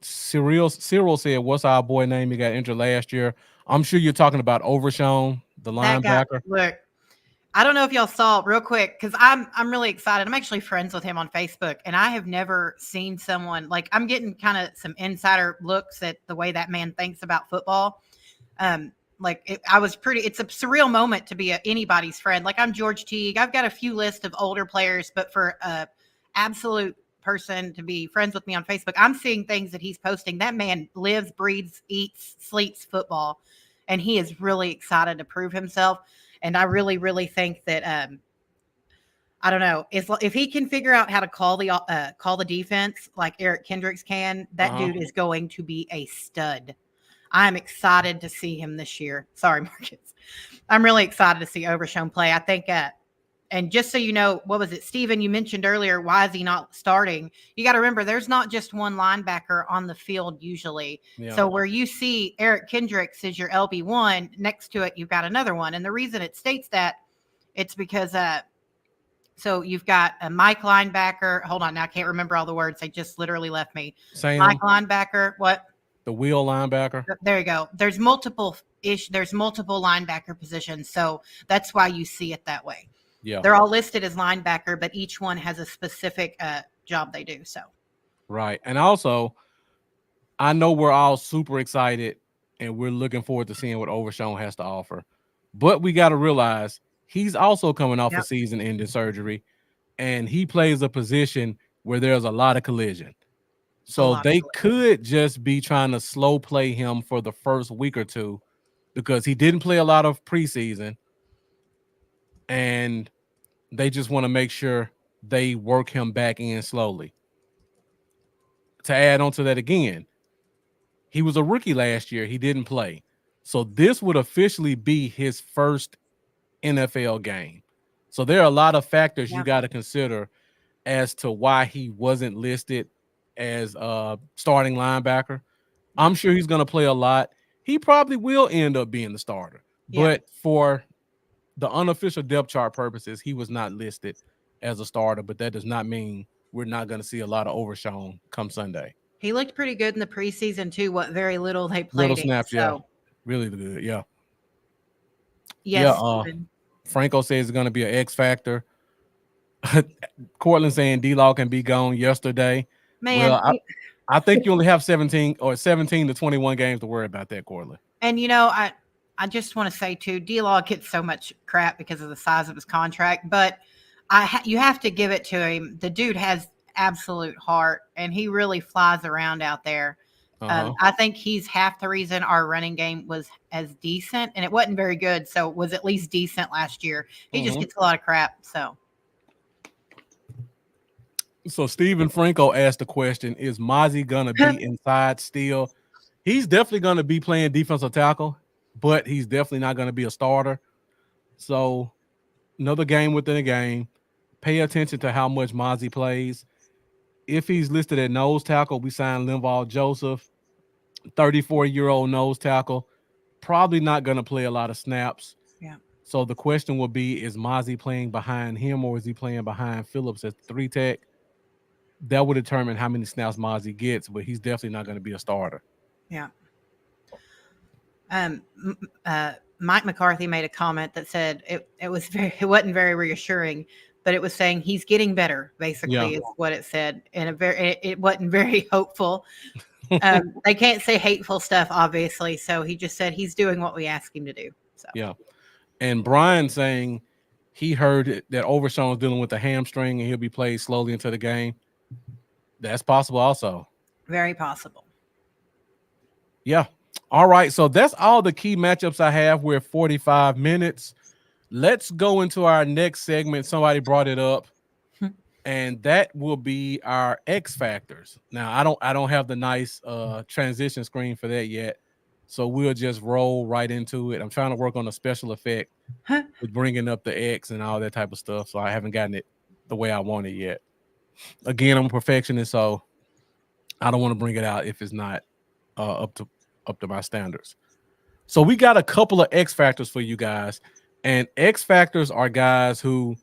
Cyril said, "What's our boy name? He got injured last year." I'm sure you're talking about Overshown, the linebacker. Look, I don't know if y'all saw real quick because I'm really excited. I'm actually friends with him on Facebook, and I have never seen someone like I'm getting kind of some insider looks at the way that man thinks about football. It's a surreal moment to be anybody's friend. Like I'm George Teague. I've got a few lists of older players, but for a absolute person to be friends with me on Facebook, I'm seeing things that he's posting. That man lives, breathes, eats, sleeps football, and he is really excited to prove himself. And I really, really think that I don't know if he can figure out how to call the defense like Eric Kendricks can. That dude is going to be a stud. I'm excited to see him this year. Sorry, Marcus. I'm really excited to see Overshown play. I think, and just so you know, what was it, Steven, you mentioned earlier, why is he not starting? You got to remember, there's not just one linebacker on the field usually. Yeah. So where you see Eric Kendricks is your LB1, next to it, you've got another one. And the reason it states that, it's because so you've got a Mike linebacker. Hold on, now I can't remember all the words. They just literally left me. Mike linebacker, what? The wheel linebacker. There you go. There's multiple linebacker positions. So that's why you see it that way. Yeah. They're all listed as linebacker, but each one has a specific job they do. So. Right. And also, I know we're all super excited and we're looking forward to seeing what Overshown has to offer. But we got to realize he's also coming off a season-ending surgery, and he plays a position where there's a lot of collision. So they could just be trying to slow play him for the first week or two because he didn't play a lot of preseason, and they just want to make sure they work him back in slowly. To add on to that again, he was a rookie last year. He didn't play. So this would officially be his first NFL game. So there are a lot of factors you got to consider as to why he wasn't listed as a starting linebacker. I'm sure he's going to play a lot. He probably will end up being the starter. Yeah. But for the unofficial depth chart purposes, he was not listed as a starter. But that does not mean we're not going to see a lot of Overshown come Sunday. He looked pretty good in the preseason too. What very little they played. Little snaps, yeah. Really good, yeah. Yes. Yeah, Franco says it's going to be an X factor. Cortland saying D-Law can be gone yesterday. Man, well, I think you only have 17 to 21 games to worry about that, Cortland. And, you know, I just want to say, too, D-Law gets so much crap because of the size of his contract, but you have to give it to him. The dude has absolute heart, and he really flies around out there. I think he's half the reason our running game was as decent, and it wasn't very good, so it was at least decent last year. He just gets a lot of crap, so. So Stephen Franco asked the question, is Mozzie going to be inside still? He's definitely going to be playing defensive tackle, but he's definitely not going to be a starter. So another game within a game. Pay attention to how much Mozzie plays. If he's listed at nose tackle, we signed Linval Joseph, 34-year-old nose tackle, probably not going to play a lot of snaps. Yeah. So the question will be, is Mozzie playing behind him or is he playing behind Phillips at 3-tech? That would determine how many snaps Mozzie gets, but he's definitely not going to be a starter. Yeah. Mike McCarthy made a comment that said it wasn't very reassuring, but it was saying he's getting better, basically, is what it said. And it wasn't very hopeful. They can't say hateful stuff, obviously. So he just said he's doing what we ask him to do. So. Yeah. And Brian saying he heard that Overshown is dealing with a hamstring and he'll be played slowly into the game. That's possible also. Very possible. Yeah. All right. So that's all the key matchups I have. We're 45 minutes. Let's go into our next segment. Somebody brought it up. and that will be our X factors. Now, I don't have the nice transition screen for that yet, so we'll just roll right into it. I'm trying to work on a special effect with bringing up the X and all that type of stuff, so I haven't gotten it the way I want it yet. Again, I'm a perfectionist, so I don't want to bring it out if it's not up to my standards. So we got a couple of X factors for you guys, and X factors are guys who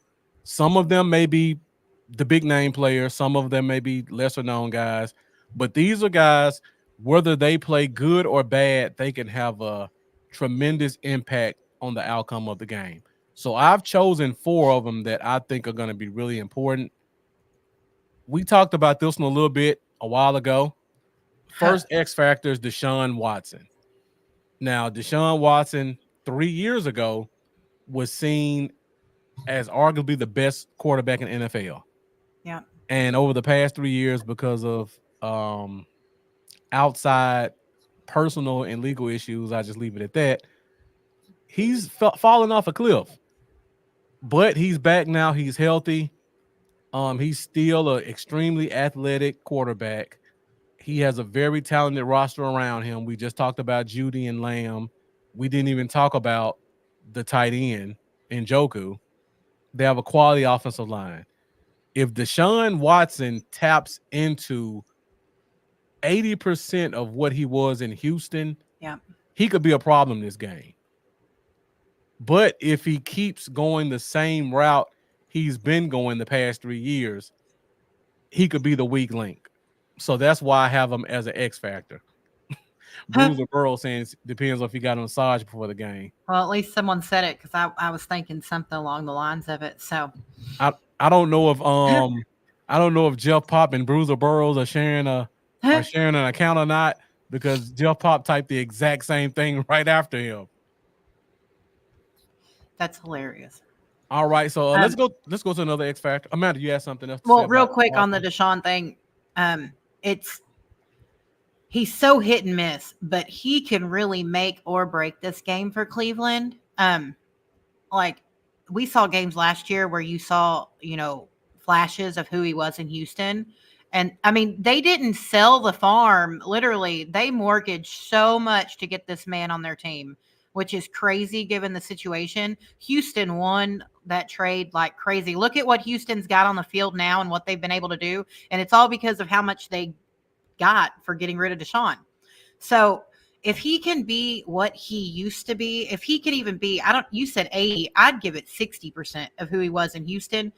some of them may be the big name players, some of them may be lesser known guys, but these are guys, whether they play good or bad, they can have a tremendous impact on the outcome of the game. So I've chosen 4 of them that I think are going to be really important. We talked about this one a little bit a while ago. First X factor is Deshaun Watson. Now, Deshaun Watson 3 years ago was seen as arguably the best quarterback in NFL. Yeah. And over the past 3 years, because of outside personal and legal issues, I just leave it at that, he's fallen off a cliff. But he's back now. He's healthy. He's still an extremely athletic quarterback. He has a very talented roster around him. We just talked about Judy and Lamb. We didn't even talk about the tight end in Njoku. They have a quality offensive line. If Deshaun Watson taps into 80% of what he was in Houston, Yeah. he could be a problem this game. But if he keeps going the same route he's been going the past 3 years, he could be the weak link. So that's why I have him as an X factor. Bruiser Burrow saying depends on if he got a massage before the game. Well, at least someone said it, because I was thinking something along the lines of it. So I don't know if Jeff Pop and Bruiser Burrows are sharing an account or not, because Jeff Pop typed the exact same thing right after him. that's hilarious. All right, so let's go to another X factor. Amanda, you had something else to Well, say real about quick on the Watson? Deshaun thing, he's so hit and miss, but he can really make or break this game for Cleveland. Like we saw games last year where you saw, flashes of who he was in Houston. And I mean, they didn't sell the farm. Literally, they mortgaged so much to get this man on their team, which is crazy given the situation. Houston won that trade like crazy. Look at what Houston's got on the field now and what they've been able to do. And it's all because of how much they got for getting rid of Deshaun. So if he can be what he used to be, if he could even be, you said 80, I'd give it 60% of who he was in Houston.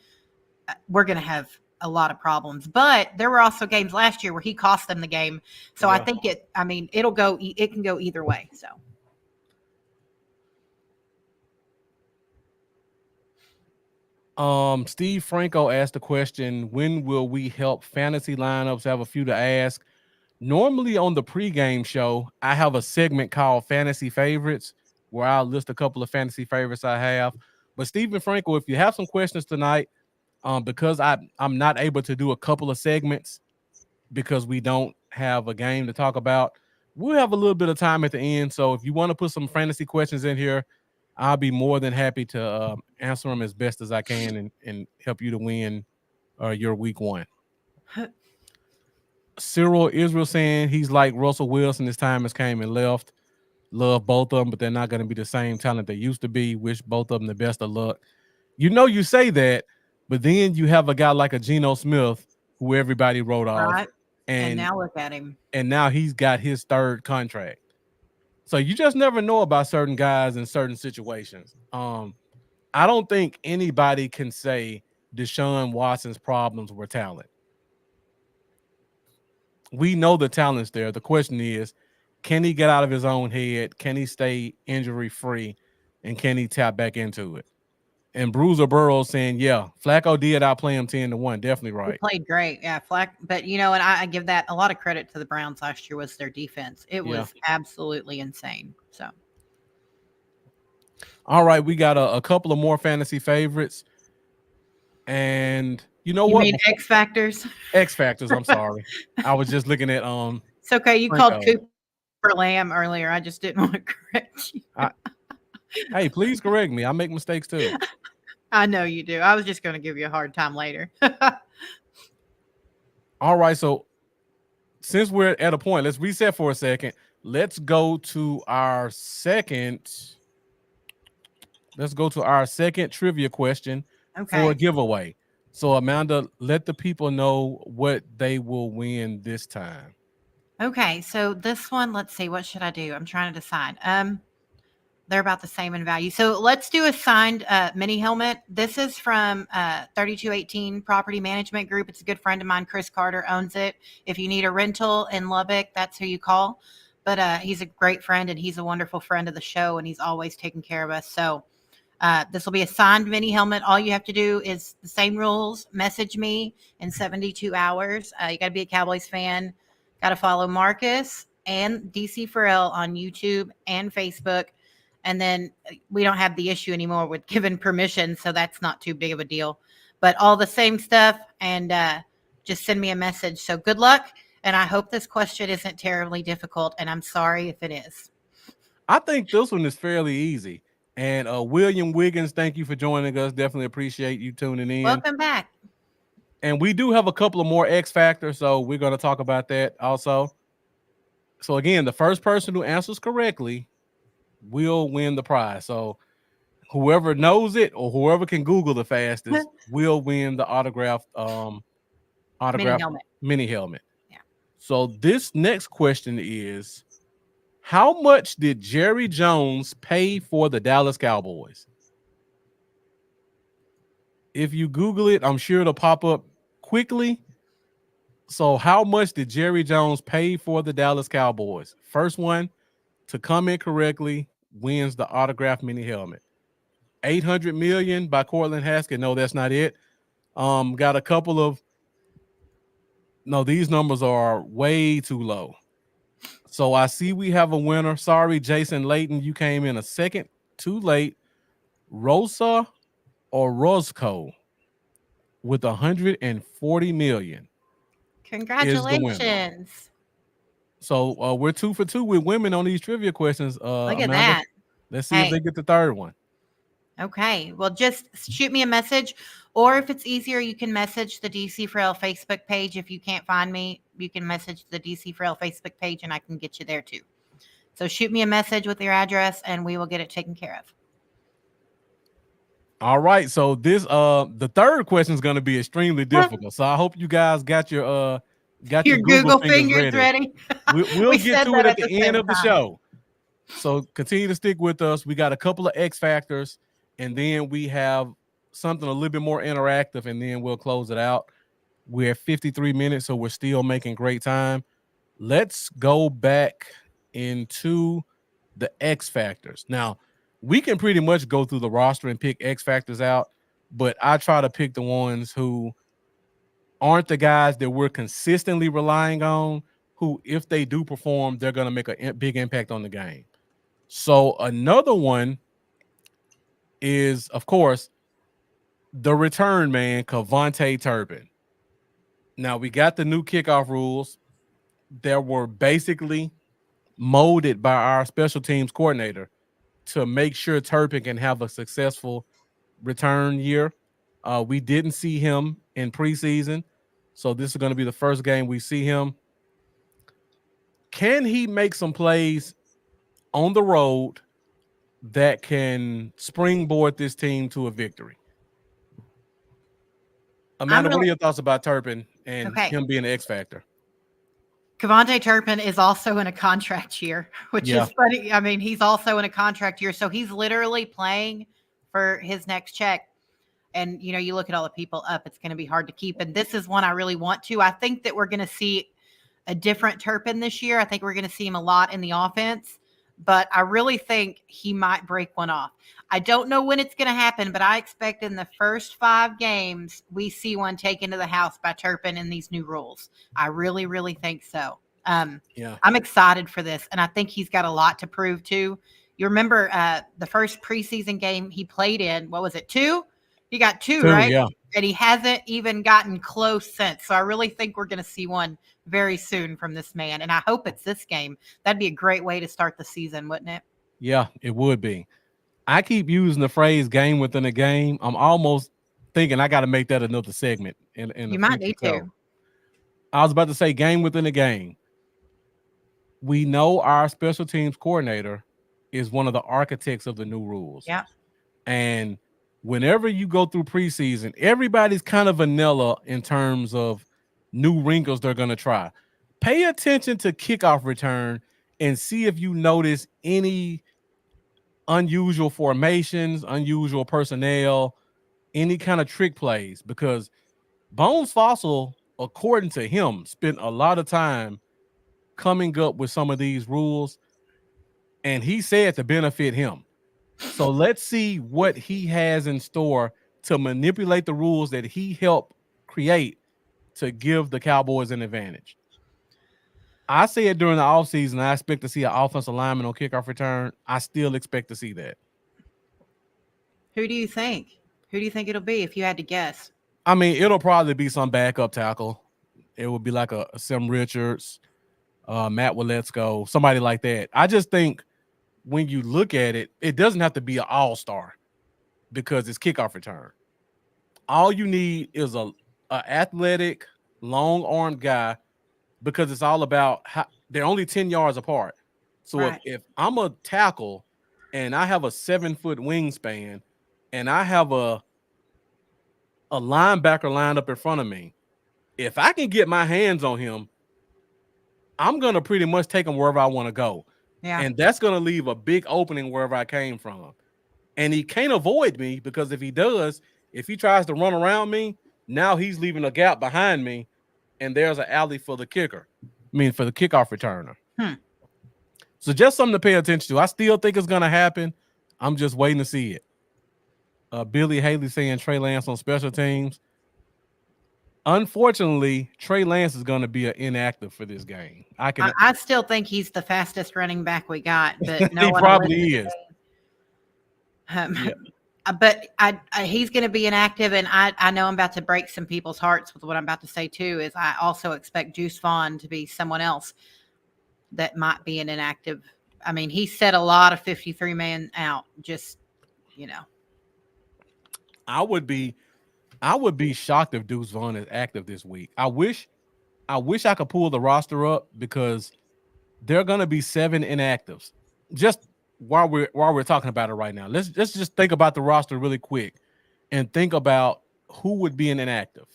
We're going to have a lot of problems. But there were also games last year where he cost them the game. So Yeah. I think it can go either way. So. Steve Franco asked the question, when will we help fantasy lineups? I have a few to ask. Normally on the pregame show, I have a segment called Fantasy Favorites where I'll list a couple of fantasy favorites I have. But Stephen Franco, if you have some questions tonight, because I'm not able to do a couple of segments because we don't have a game to talk about, we'll have a little bit of time at the end. So if you want to put some fantasy questions in here, I'll be more than happy to answer them as best as I can and help you to win your week 1. Cyril Israel saying he's like Russell Wilson. His time has came and left. Love both of them, but they're not going to be the same talent they used to be. Wish both of them the best of luck. You say that, but then you have a guy like a Geno Smith who everybody wrote off. Right. And now look at him. And now he's got his 3rd contract. So you just never know about certain guys in certain situations. I don't think anybody can say Deshaun Watson's problems were talent. We know the talent's there. The question is, can he get out of his own head? Can he stay injury free? And can he tap back into it? And Bruiser Burrows saying, yeah, Flacco did outplay him 10-1. Definitely right. He played great. Yeah, but and I give that a lot of credit to the Browns last year was their defense. It was absolutely insane. So. All right, we got a couple of more fantasy favorites. And you what? Mean X factors? X factors, I'm sorry. I was just looking at It's okay. You called Cooper Lamb earlier. I just didn't want to correct you. Hey, please correct me. I make mistakes too. I know you do. I was just going to give you a hard time later. All right, so since we're at a point, let's reset for a second. Let's go to our second. Let's go to our second trivia question for a Okay. giveaway. So Amanda, let the people know what they will win this time. Okay. So this one, let's see, what should I do? I'm trying to decide. They're about the same in value. So let's do a signed mini helmet. This is from 3218 Property Management Group. It's a good friend of mine. Chris Carter owns it. If you need a rental in Lubbock, that's who you call. But he's a great friend, and he's a wonderful friend of the show, and he's always taking care of us. So this will be a signed mini helmet. All you have to do is the same rules. Message me in 72 hours. You got to be a Cowboys fan. Got to follow Marcus and DC Farrell on YouTube and Facebook. And then we don't have the issue anymore with giving permission, so that's not too big of a deal. But all the same stuff, and just send me a message. So good luck, and I hope this question isn't terribly difficult, and I'm sorry if it is. I think this one is fairly easy. And William Wiggins, thank you for joining us. Definitely appreciate you tuning in. Welcome back. And we do have a couple of more X factors, so we're going to talk about that also. So again, the first person who answers correctly will win the prize. So whoever knows it or whoever can Google the fastest will win the autographed mini helmet. Yeah. So this next question is, how much did Jerry Jones pay for the Dallas Cowboys? If you Google it, I'm sure it'll pop up quickly. So how much did Jerry Jones pay for the Dallas Cowboys? First one to come in correctly wins the autographed mini helmet. 800 million by Cortland Haskett. No, that's not it. Got a couple of. No, these numbers are way too low. So I see we have a winner. Sorry, Jason Layton, you came in a second too late. Rosa Orozco with 140 million. Congratulations. So we're 2 for 2 with women on these trivia questions. Look at Amanda, that. let's see if they get the third one. Okay. Well, just shoot me a message, or if it's easier, you can message the DC Frail Facebook page. If you can't find me, you can message the DC Frail Facebook page, and I can get you there too. So shoot me a message with your address, and we will get it taken care of. All right. So this the third question is going to be extremely difficult. So I hope you guys got your Google fingers ready. We'll get to it at the end of the show. So continue to stick with us. We got a couple of X factors, and then we have something a little bit more interactive, and then we'll close it out. We're at 53 minutes, so we're still making great time. Let's go back into the X factors. Now, we can pretty much go through the roster and pick X factors out, but I try to pick the ones who aren't the guys that we're consistently relying on, who, if they do perform, they're going to make a big impact on the game. So another one is, of course, the return man, Kevontae Turpin. Now, we got the new kickoff rules that were basically molded by our special teams coordinator to make sure Turpin can have a successful return year. We didn't see him in preseason, so this is going to be the first game we see him. Can he make some plays on the road that can springboard this team to a victory? Amanda, what are your thoughts about Turpin and him being an X factor? Kevontae Turpin is also in a contract year, which is funny. I mean, he's also in a contract year, so he's literally playing for his next check. And, you know, you look at all the people up, it's going to be hard to keep. And this is one I really want to. I think that we're going to see a different Turpin this year. I think we're going to see him a lot in the offense, but I really think he might break one off. I don't know when it's going to happen, but I expect in the first 5 games, we see one taken to the house by Turpin in these new rules. I really, really think so. I'm excited for this, and I think he's got a lot to prove too. You remember the first preseason game he played in, what was it, 2? He got 2, right? Yeah. And he hasn't even gotten close since. So I really think we're going to see one very soon from this man, and I hope it's this game. That'd be a great way to start the season, wouldn't it? Yeah, it would be. I keep using the phrase game within a game. I'm almost thinking I got to make that another segment. You might need to. I was about to say game within a game. We know our special teams coordinator is one of the architects of the new rules. Yeah. And whenever you go through preseason, everybody's kind of vanilla in terms of new wrinkles they're going to try. Pay attention to kickoff return and see if you notice any unusual formations, unusual personnel, any kind of trick plays, because Bones Fossil, according to him, spent a lot of time coming up with some of these rules, and he said to benefit him. So let's see what he has in store to manipulate the rules that he helped create to give the Cowboys an advantage. I said during the offseason, I expect to see an offensive lineman on kickoff return. I still expect to see that. Who do you think? Who do you think it'll be if you had to guess? I mean, it'll probably be some backup tackle. It would be like a Sim Richards, Matt Waletzko, somebody like that. I just think when you look at it, it doesn't have to be an all-star because it's kickoff return. All you need is a athletic, long-armed guy, because it's all about how they're only 10 yards apart. So Right. if I'm a tackle and I have a 7-foot wingspan and I have a linebacker lined up in front of me, if I can get my hands on him, I'm going to pretty much take him wherever I want to go. Yeah. And that's going to leave a big opening wherever I came from. And he can't avoid me, because if he does, if he tries to run around me, now he's leaving a gap behind me, and there's an alley for the kicker. For the kickoff returner. So just something to pay attention to. I still think it's going to happen. I'm just waiting to see it. Billy Haley saying Trey Lance on special teams. Unfortunately, Trey Lance is going to be an inactive for this game. I still think he's the fastest running back we got, but no he one probably is. Yeah. But he's going to be inactive, and I know I'm about to break some people's hearts with what I'm about to say too. Is I also expect Juice Vaughn to be someone else that might be an inactive. I mean, he set a lot of 53 man out. Just I would be shocked if Deuce Vaughn is active this week. I wish I could pull the roster up, because there are going to be 7 inactives. Just while we're talking about it right now, let's just think about the roster really quick and think about who would be an inactive.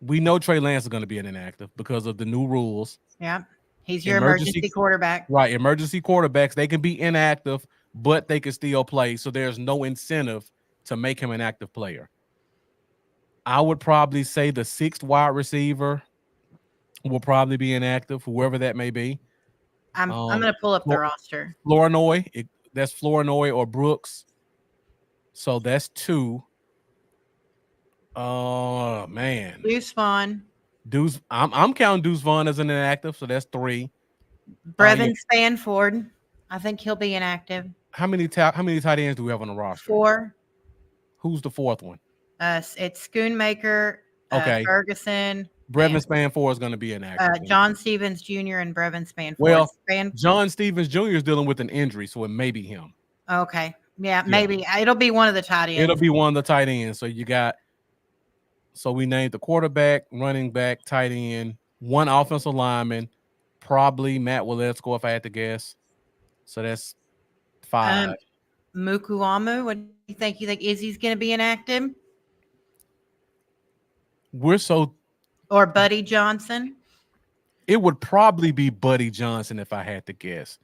We know Trey Lance is going to be an inactive because of the new rules. Yeah, he's your emergency quarterback. Right, emergency quarterbacks, they can be inactive, but they can still play, so there's no incentive to make him an active player. I would probably say the 6th wide receiver will probably be inactive, whoever that may be. I'm going to pull up the roster. Flournoy, that's Flournoy or Brooks. So that's 2. Oh man, Deuce Vaughn. I'm counting Deuce Vaughn as an inactive, so that's 3. Brevin Spanford, I think he'll be inactive. How many tight ends do we have on the roster? 4. Who's the 4th one? It's Schoonmaker, Ferguson. Brevin Spanford is going to be inactive. John Stevens Jr. and Brevin Spanford. Well, John Stevens Jr. is dealing with an injury, so it may be him. Okay. Yeah, maybe. It'll be one of the tight ends. It'll be one of the tight ends. So we named the quarterback, running back, tight end, 1 offensive lineman, probably Matt Waletzko if I had to guess. So that's 5. Mukuamu, what do you think? You think Izzy's going to be inactive? Or Buddy Johnson? It would probably be Buddy Johnson if I had to guess.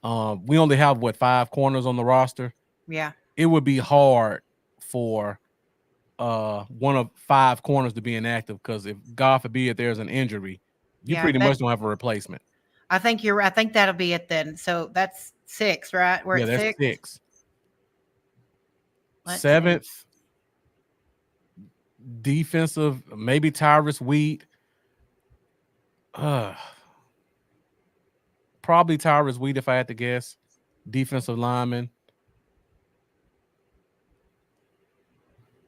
We only have 5 corners on the roster. Yeah. It would be hard for one of 5 corners to be inactive, because if God forbid there's an injury, you pretty much don't have a replacement. I think you're right. I think that'll be it then. So that's 6, right? We're at 6. 6. 7th, defensive, maybe Tyrus Wheat. Probably Tyrus Wheat if I had to guess. Defensive lineman.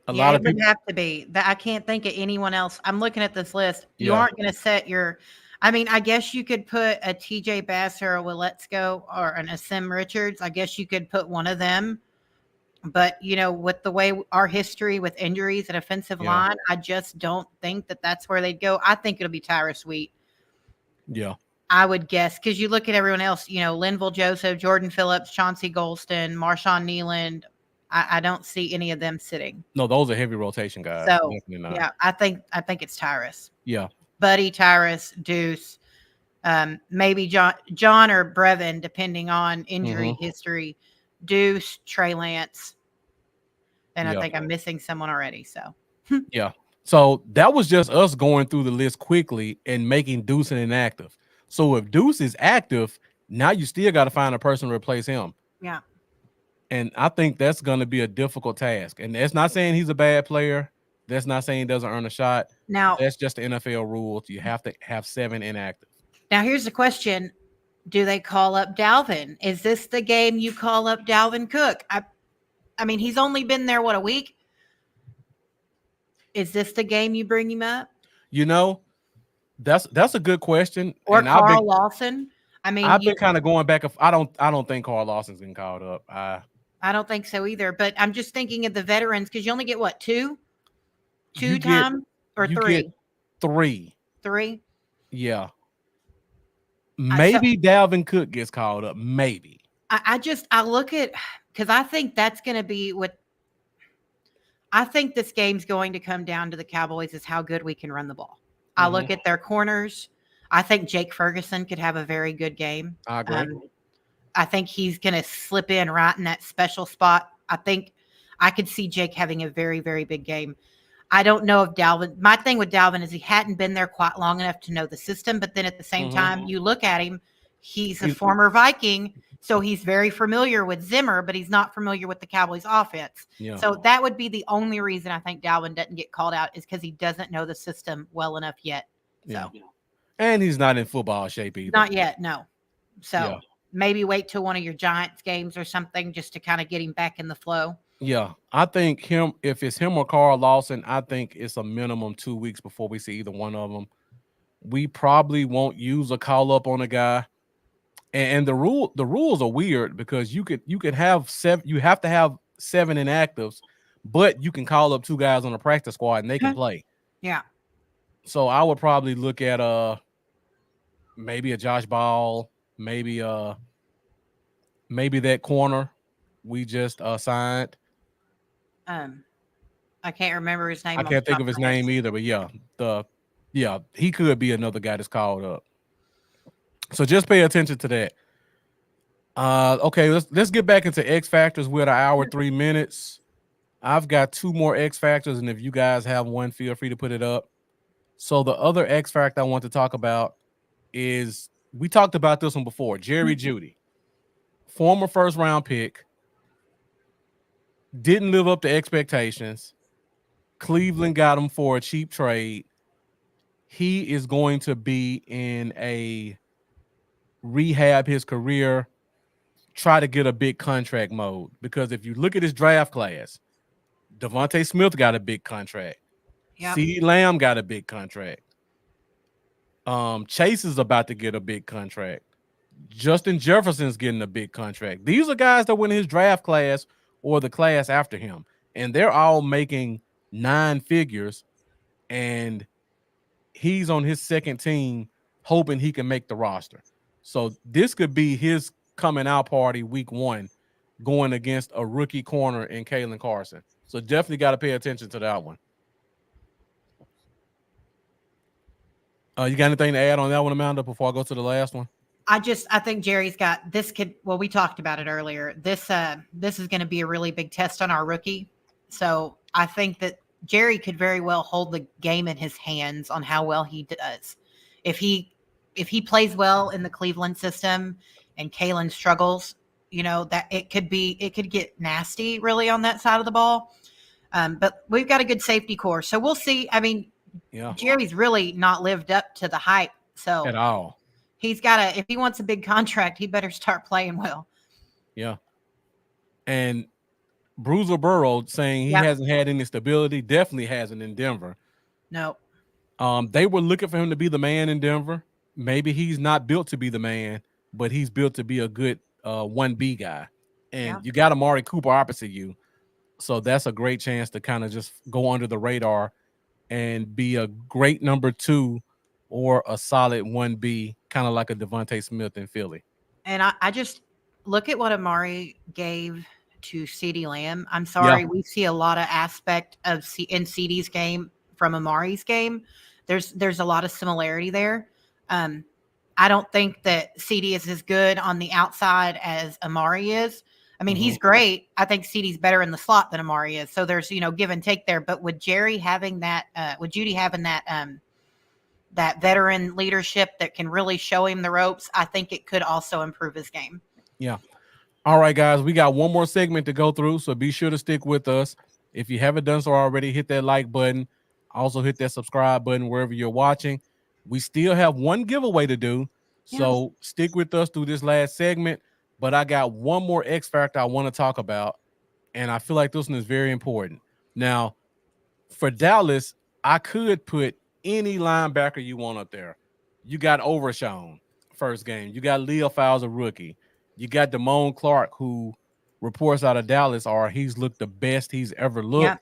A lot of people would have to be. I can't think of anyone else. I'm looking at this list. You aren't going to set your. I mean, I guess you could put a TJ Bass or a Waletzko or an Asim Richards. I guess you could put one of them. But with the way our history with injuries and offensive Yeah. line, I just don't think that that's where they'd go. I think it'll be Tyrus Wheat. Yeah. I would guess, because you look at everyone else, Linville Joseph, Jordan Phillips, Chauncey Golston, Marshawn Nealand. I don't see any of them sitting. No, those are heavy rotation guys. So Definitely not. yeah, I think it's Tyrus. Yeah. Buddy, Tyrus, Deuce, maybe John or Brevin, depending on injury history. Deuce, Trey Lance, and I think I'm missing someone already. So yeah. So that was just us going through the list quickly and making Deuce inactive. So if Deuce is active, now you still got to find a person to replace him. Yeah. And I think that's going to be a difficult task. And that's not saying he's a bad player. That's not saying he doesn't earn a shot. Now, that's just the NFL rules. You have to have 7 inactive. Now, here's the question. Do they call up Dalvin? Is this the game you call up Dalvin Cook? I mean, he's only been there, a week? Is this the game you bring him up? That's a good question. Or and Carl Lawson? I mean, I've been kind of going back. I don't think Carl Lawson's getting called up. I don't think so either. But I'm just thinking of the veterans, because you only get what, two times or three? Three. Three? Yeah. Maybe Dalvin Cook gets called up. Maybe. I look at, because I think that's going to be what I think this game's going to come down to the Cowboys is how good we can run the ball. I look at their corners. I think Jake Ferguson could have a very good game. I agree. I think he's going to slip in right in that special spot. I think I could see Jake having a very, very big game. I don't know if Dalvin, my thing with Dalvin is he hadn't been there quite long enough to know the system. But then at the same time, you look at him, he's a former Viking. So he's very familiar with Zimmer, but he's not familiar with the Cowboys offense. Yeah. So that would be the only reason I think Dalvin doesn't get called out, is because he doesn't know the system well enough yet. So. Yeah. And he's not in football shape either. Not yet, no. So maybe wait till one of your Giants games or something just to kind of get him back in the flow. Yeah, I think if it's him or Carl Lawson, I think it's a minimum 2 weeks before we see either one of them. We probably won't use a call up on a guy. And the rules are weird, because you could have 7, you have to have 7 inactives, but you can call up 2 guys on the practice squad and they can play. Yeah. So I would probably look at maybe a Josh Ball, maybe that corner we just signed. I can't remember his name. I can't think of his name either, but he could be another guy that's called up. So just pay attention to that. Okay, let's get back into X factors. We're at an hour 3 minutes. I've got 2 more X factors, and if you guys have one, feel free to put it up. So the other X factor I want to talk about is, we talked about this one before, Jerry Jeudy, former first-round pick, didn't live up to expectations. Cleveland got him for a cheap trade. He is going to be in a rehab his career, try to get a big contract mode, because if you look at his draft class, Devontae Smith got a big contract. Yep. CeeDee Lamb got a big contract. Chase is about to get a big contract. Justin Jefferson's getting a big contract. These are guys that went in his draft class or the class after him, and they're all making 9 figures, and he's on his second team hoping he can make the roster. So this could be his coming out party week 1, going against a rookie corner in Kalen Carson. So definitely got to pay attention to that one. You got anything to add on that one, Amanda, before I go to the last one? I think Jerry's got this. We talked about it earlier. This is going to be a really big test on our rookie. So I think that Jerry could very well hold the game in his hands on how well he does. If he plays well in the Cleveland system and Kalen struggles, that it could get nasty really on that side of the ball. But we've got a good safety core, so we'll see. I mean, Jerry's really not lived up to the hype. So at all. He's got to, if he wants a big contract, he better start playing well. Yeah. And Bruiser Burrow saying he hasn't had any stability, definitely hasn't in Denver. No. They were looking for him to be the man in Denver. Maybe he's not built to be the man, but he's built to be a good 1B guy. And you got Amari Cooper opposite you. So that's a great chance to kind of just go under the radar and be a great number 2 or a solid 1B, kind of like a Devontae Smith in Philly. And I just look at what Amari gave to CeeDee Lamb. I'm Yeah. sorry, we see a lot of aspect of in CeeDee's game from Amari's game. There's a lot of similarity there. I don't think that CeeDee is as good on the outside as Amari is. I mean, he's great. I think CeeDee's better in the slot than Amari is. So there's, give and take there. But with Jerry having that, with Judy having that, that veteran leadership that can really show him the ropes, I think it could also improve his game. Yeah. All right, guys, we got one more segment to go through, so be sure to stick with us. If you haven't done so already, hit that like button. Also hit that subscribe button wherever you're watching. We still have one giveaway to do, so stick with us through this last segment. But I got one more X factor I want to talk about, and I feel like this one is very important. Now, for Dallas, I could put any linebacker you want up there. You got Overshown first game. You got Leo Fowles, a rookie. You got Damone Clark, who reports out of Dallas are he's looked the best he's ever looked. Yeah.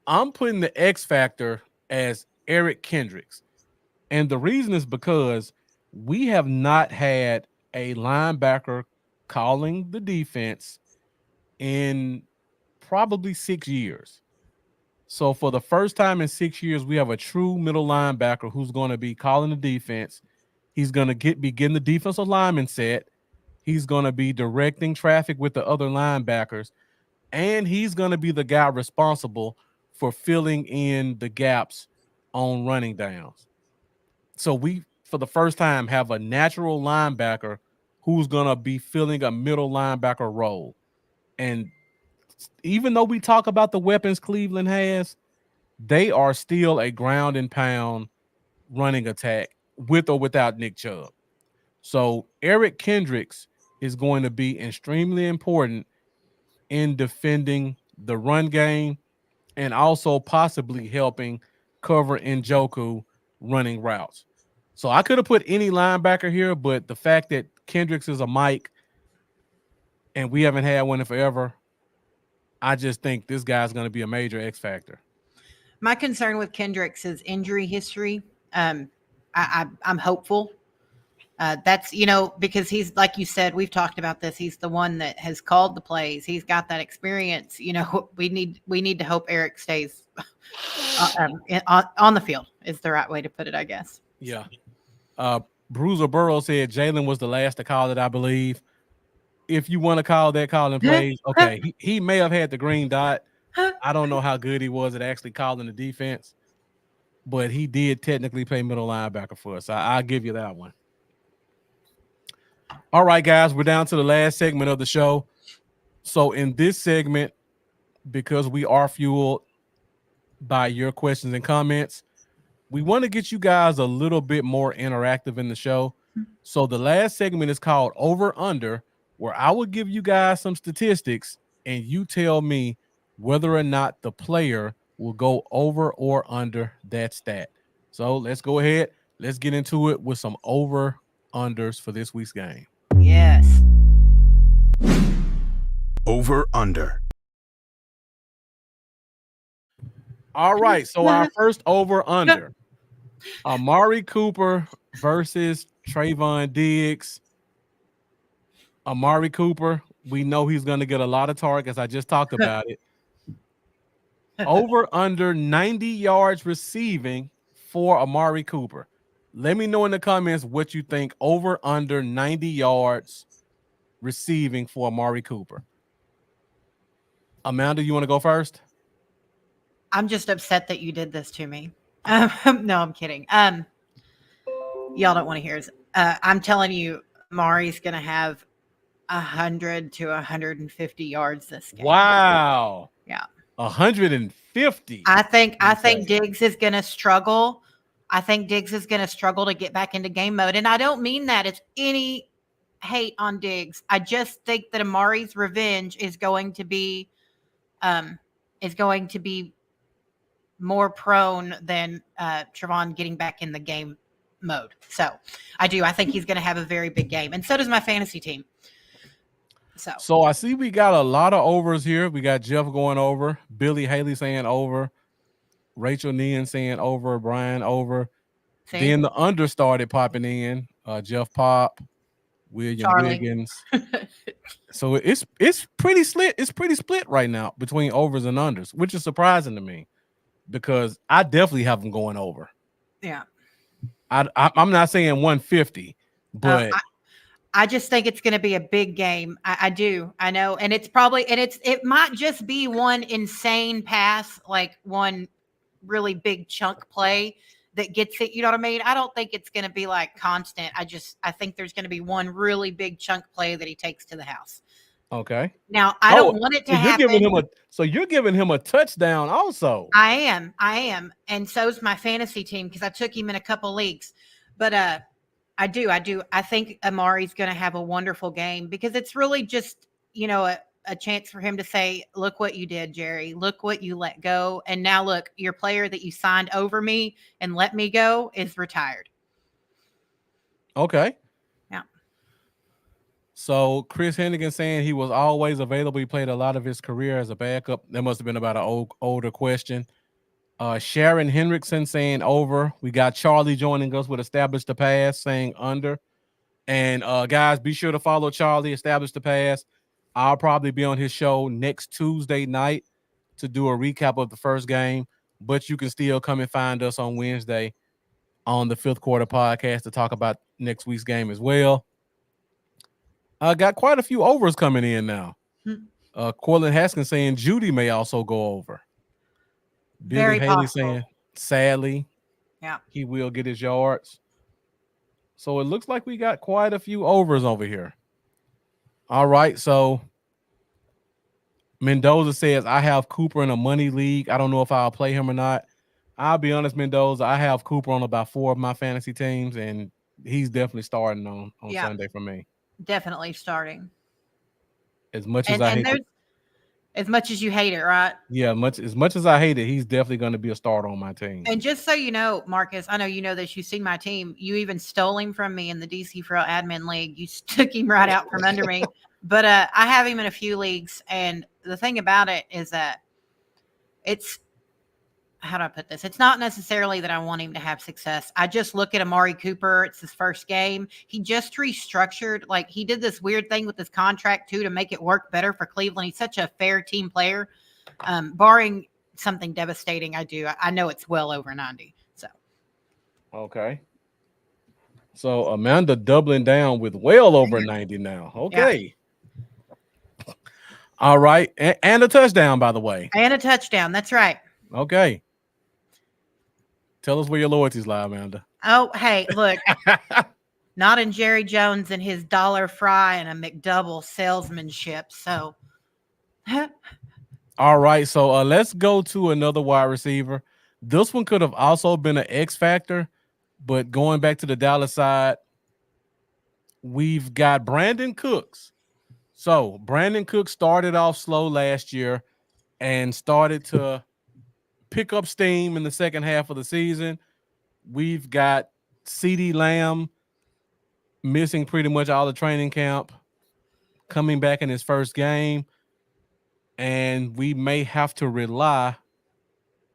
I'm putting the X factor as Eric Kendricks. And the reason is because we have not had a linebacker calling the defense in probably 6 years. So for the first time in 6 years, we have a true middle linebacker who's going to be calling the defense. He's going to be getting the defensive lineman set. He's going to be directing traffic with the other linebackers. And he's going to be the guy responsible for filling in the gaps on running downs. So we, for the first time, have a natural linebacker who's going to be filling a middle linebacker role. And even though we talk about the weapons Cleveland has, they are still a ground and pound running attack with or without Nick Chubb. So Eric Kendricks is going to be extremely important in defending the run game and also possibly helping cover Njoku running routes. So I could have put any linebacker here, but the fact that Kendricks is a Mike and we haven't had one in forever, I just think this guy's going to be a major X factor. My concern with Kendricks is injury history. I'm hopeful. That's, because he's, like you said, we've talked about this. He's the one that has called the plays. He's got that experience. We need to hope Eric stays on the field is the right way to put it, I guess. Yeah. Bruiser Burrow said Jalen was the last to call it, I believe. If you want to call that calling plays, okay. He may have had the green dot. I don't know how good he was at actually calling the defense, but he did technically play middle linebacker for us. I'll give you that one. All right, guys, we're down to the last segment of the show. So in this segment, because we are fueled by your questions and comments, we want to get you guys a little bit more interactive in the show. So the last segment is called Over Under, where I will give you guys some statistics and you tell me whether or not the player will go over or under that stat. So let's go ahead. Let's get into it with some over-unders for this week's game. Yes. Over-under. All right, so our first over-under. Amari Cooper versus Trayvon Diggs. Amari Cooper, we know he's going to get a lot of targets. I just talked about it. Over under 90 yards receiving for Amari Cooper. Let me know in the comments what you think. Over under 90 yards receiving for Amari Cooper. Amanda, you want to go first? I'm just upset that you did this to me. No, I'm kidding. Y'all don't want to hear this. I'm telling you, Amari's going to have 100 to 150 yards this game. Wow. Yeah. 150. I think Diggs is going to struggle. I think Diggs is going to struggle to get back into game mode. And I don't mean that it's any hate on Diggs. I just think that Amari's revenge is going to be more prone than Trevon getting back in the game mode. So I think he's going to have a very big game. And so does my fantasy team. So I see we got a lot of overs here. We got Jeff going over, Billy Haley saying over, Rachel Nean saying over, Brian over. see? Then the under started popping in. Jeff Pop, William Charlie. Wiggins. So it's pretty split. It's pretty split right now between overs and unders, which is surprising to me because I definitely have them going over. Yeah. I'm not saying 150, but I just think it's going to be a big game. I do. I know. And it might just be one insane pass, like one really big chunk play that gets it. You know what I mean? I don't think it's going to be like constant. I think there's going to be one really big chunk play that he takes to the house. Okay. Now, I don't want it to happen. You're giving him a touchdown also. I am. And so's my fantasy team because I took him in a couple leagues. But I do. I think Amari's going to have a wonderful game because it's really just, a chance for him to say, look what you did, Jerry. Look what you let go. And now look, your player that you signed over me and let me go is retired. Okay. Yeah. So Chris Hennigan saying he was always available. He played a lot of his career as a backup. That must have been about an older question. Sharon Hendrickson saying over. We got Charlie joining us with Establish the Pass saying under. And guys, be sure to follow Charlie, Establish the Pass. I'll probably be on his show next Tuesday night to do a recap of the first game, but you can still come and find us on Wednesday on the Fifth Quarter Podcast to talk about next week's game as well. I got quite a few overs coming in now. Corlin Haskins saying Judy may also go over. Billy Haley saying, sadly, he will get his yards. So it looks like we got quite a few overs over here. All right, so Mendoza says, I have Cooper in a money league. I don't know if I'll play him or not. I'll be honest, Mendoza, I have Cooper on about 4 of my fantasy teams, and he's definitely starting on Sunday for me. Definitely starting. As much as I hate it. As much as you hate it, right? Yeah, as much as I hate it, he's definitely going to be a starter on my team. And just so you know, Marcus, I know you know this. You've seen my team. You even stole him from me in the DC Fro admin league. You took him right out from under me. But I have him in a few leagues. And the thing about it is that how do I put this? It's not necessarily that I want him to have success. I just look at Amari Cooper. It's his first game. He just restructured. Like, he did this weird thing with his contract, too, to make it work better for Cleveland. He's such a fair team player. Barring something devastating, I know it's well over 90. So. Okay. So, Amanda doubling down with well over 90 now. Okay. Yeah. All right. And a touchdown, by the way. And a touchdown. That's right. Okay. Tell us where your loyalties lie, Amanda. Oh, hey, look. Not in Jerry Jones and his dollar fry and a McDouble salesmanship. So. All right. So let's go to another wide receiver. This one could have also been an X factor, but going back to the Dallas side, we've got Brandon Cooks. So Brandon Cooks started off slow last year and started to pick up steam in the second half of the season. We've got CeeDee Lamb missing pretty much all the training camp, coming back in his first game, and we may have to rely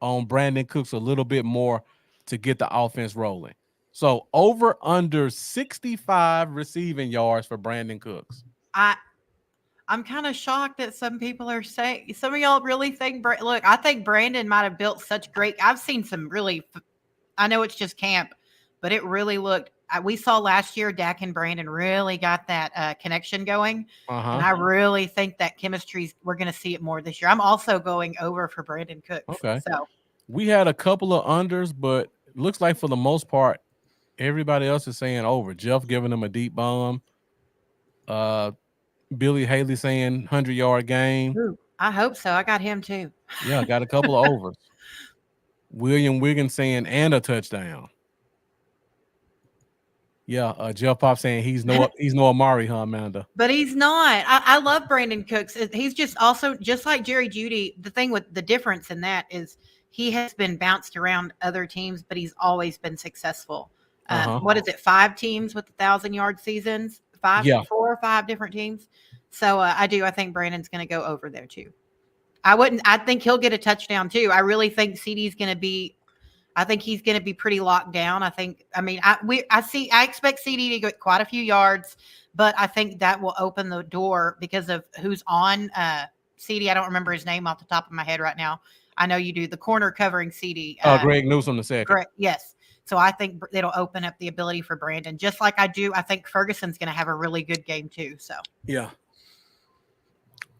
on Brandon Cooks a little bit more to get the offense rolling. So over under 65 receiving yards for Brandon Cooks. I'm kind of shocked that some people are saying, some of y'all really think, look, I think Brandon might have built such great, I've seen some really, I know it's just camp, but it really looked, we saw last year, Dak and Brandon really got that connection going. And I really think that we're going to see it more this year. I'm also going over for Brandon Cooks. Okay. So we had a couple of unders, but it looks like for the most part, everybody else is saying over. Jeff giving them a deep bomb. Billy Haley saying 100-yard game. Ooh, I hope so. I got him too. Yeah, got a couple of overs. William Wiggins saying and a touchdown. Yeah, Jeff Pop saying he's no Amari, huh, Amanda? But he's not. I love Brandon Cooks. He's just also just like Jerry Jeudy. The thing with the difference in that is he has been bounced around other teams, but he's always been successful. What is it? 5 teams with 1,000-yard seasons? 4 or 5 different teams. So I think Brandon's going to go over there too. I think he'll get a touchdown too. I really think CD's going to be. I think he's going to be pretty locked down. I expect CD to get quite a few yards, but I think that will open the door because of who's on CD. I don't remember his name off the top of my head right now. I know you do. The corner covering CD. Greg Newsome the second. Correct. Yes. So I think it'll open up the ability for Brandon, just like I do. I think Ferguson's going to have a really good game too. So yeah.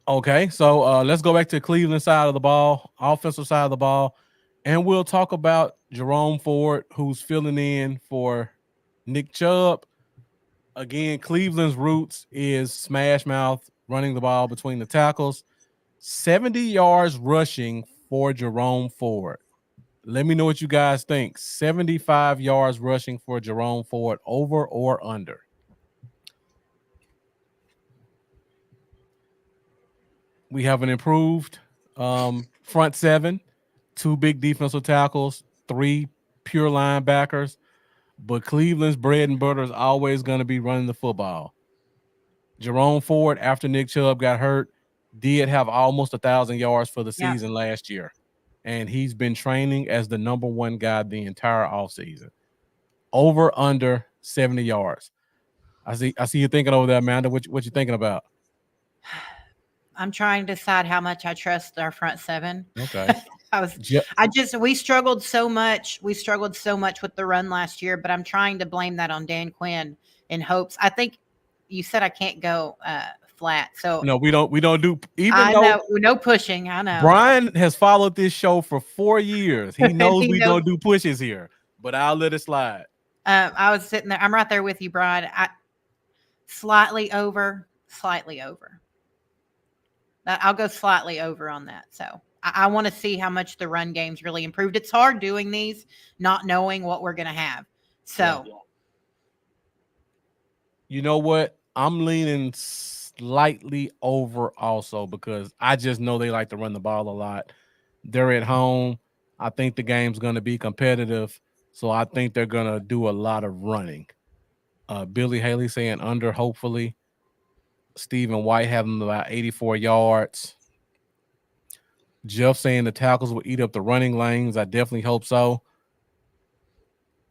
Okay, so let's go back to Cleveland side of the ball, offensive side of the ball, and we'll talk about Jerome Ford, who's filling in for Nick Chubb. Again, Cleveland's roots is smash mouth, running the ball between the tackles. 70 yards rushing for Jerome Ford. Let me know what you guys think. 75 yards rushing for Jerome Ford, over or under? We have an improved front seven, 2 big defensive tackles, 3 pure linebackers. But Cleveland's bread and butter is always going to be running the football. Jerome Ford, after Nick Chubb got hurt, did have almost 1,000 yards for the season last year. And he's been training as the number 1 guy the entire offseason. Over, under 70 yards. I see you thinking over there, Amanda. What you thinking about? I'm trying to decide how much I trust our front seven. Okay. We struggled so much. We struggled so much with the run last year, but I'm trying to blame that on Dan Quinn in hopes. I think you said I can't go flat. So no, we don't do no pushing. I know. Brian has followed this show for 4 years. He knows we don't do pushes here, but I'll let it slide. I was sitting there. I'm right there with you, Brian. Slightly over. I'll go slightly over on that. So I want to see how much the run game's really improved. It's hard doing these, not knowing what we're going to have. So, you know what? I'm leaning slightly over also because I just know they like to run the ball a lot. They're at home. I think the game's going to be competitive. So I think they're going to do a lot of running. Billy Haley saying under, hopefully. Stephen White having about 84 yards. Jeff saying the tackles will eat up the running lanes. I definitely hope so.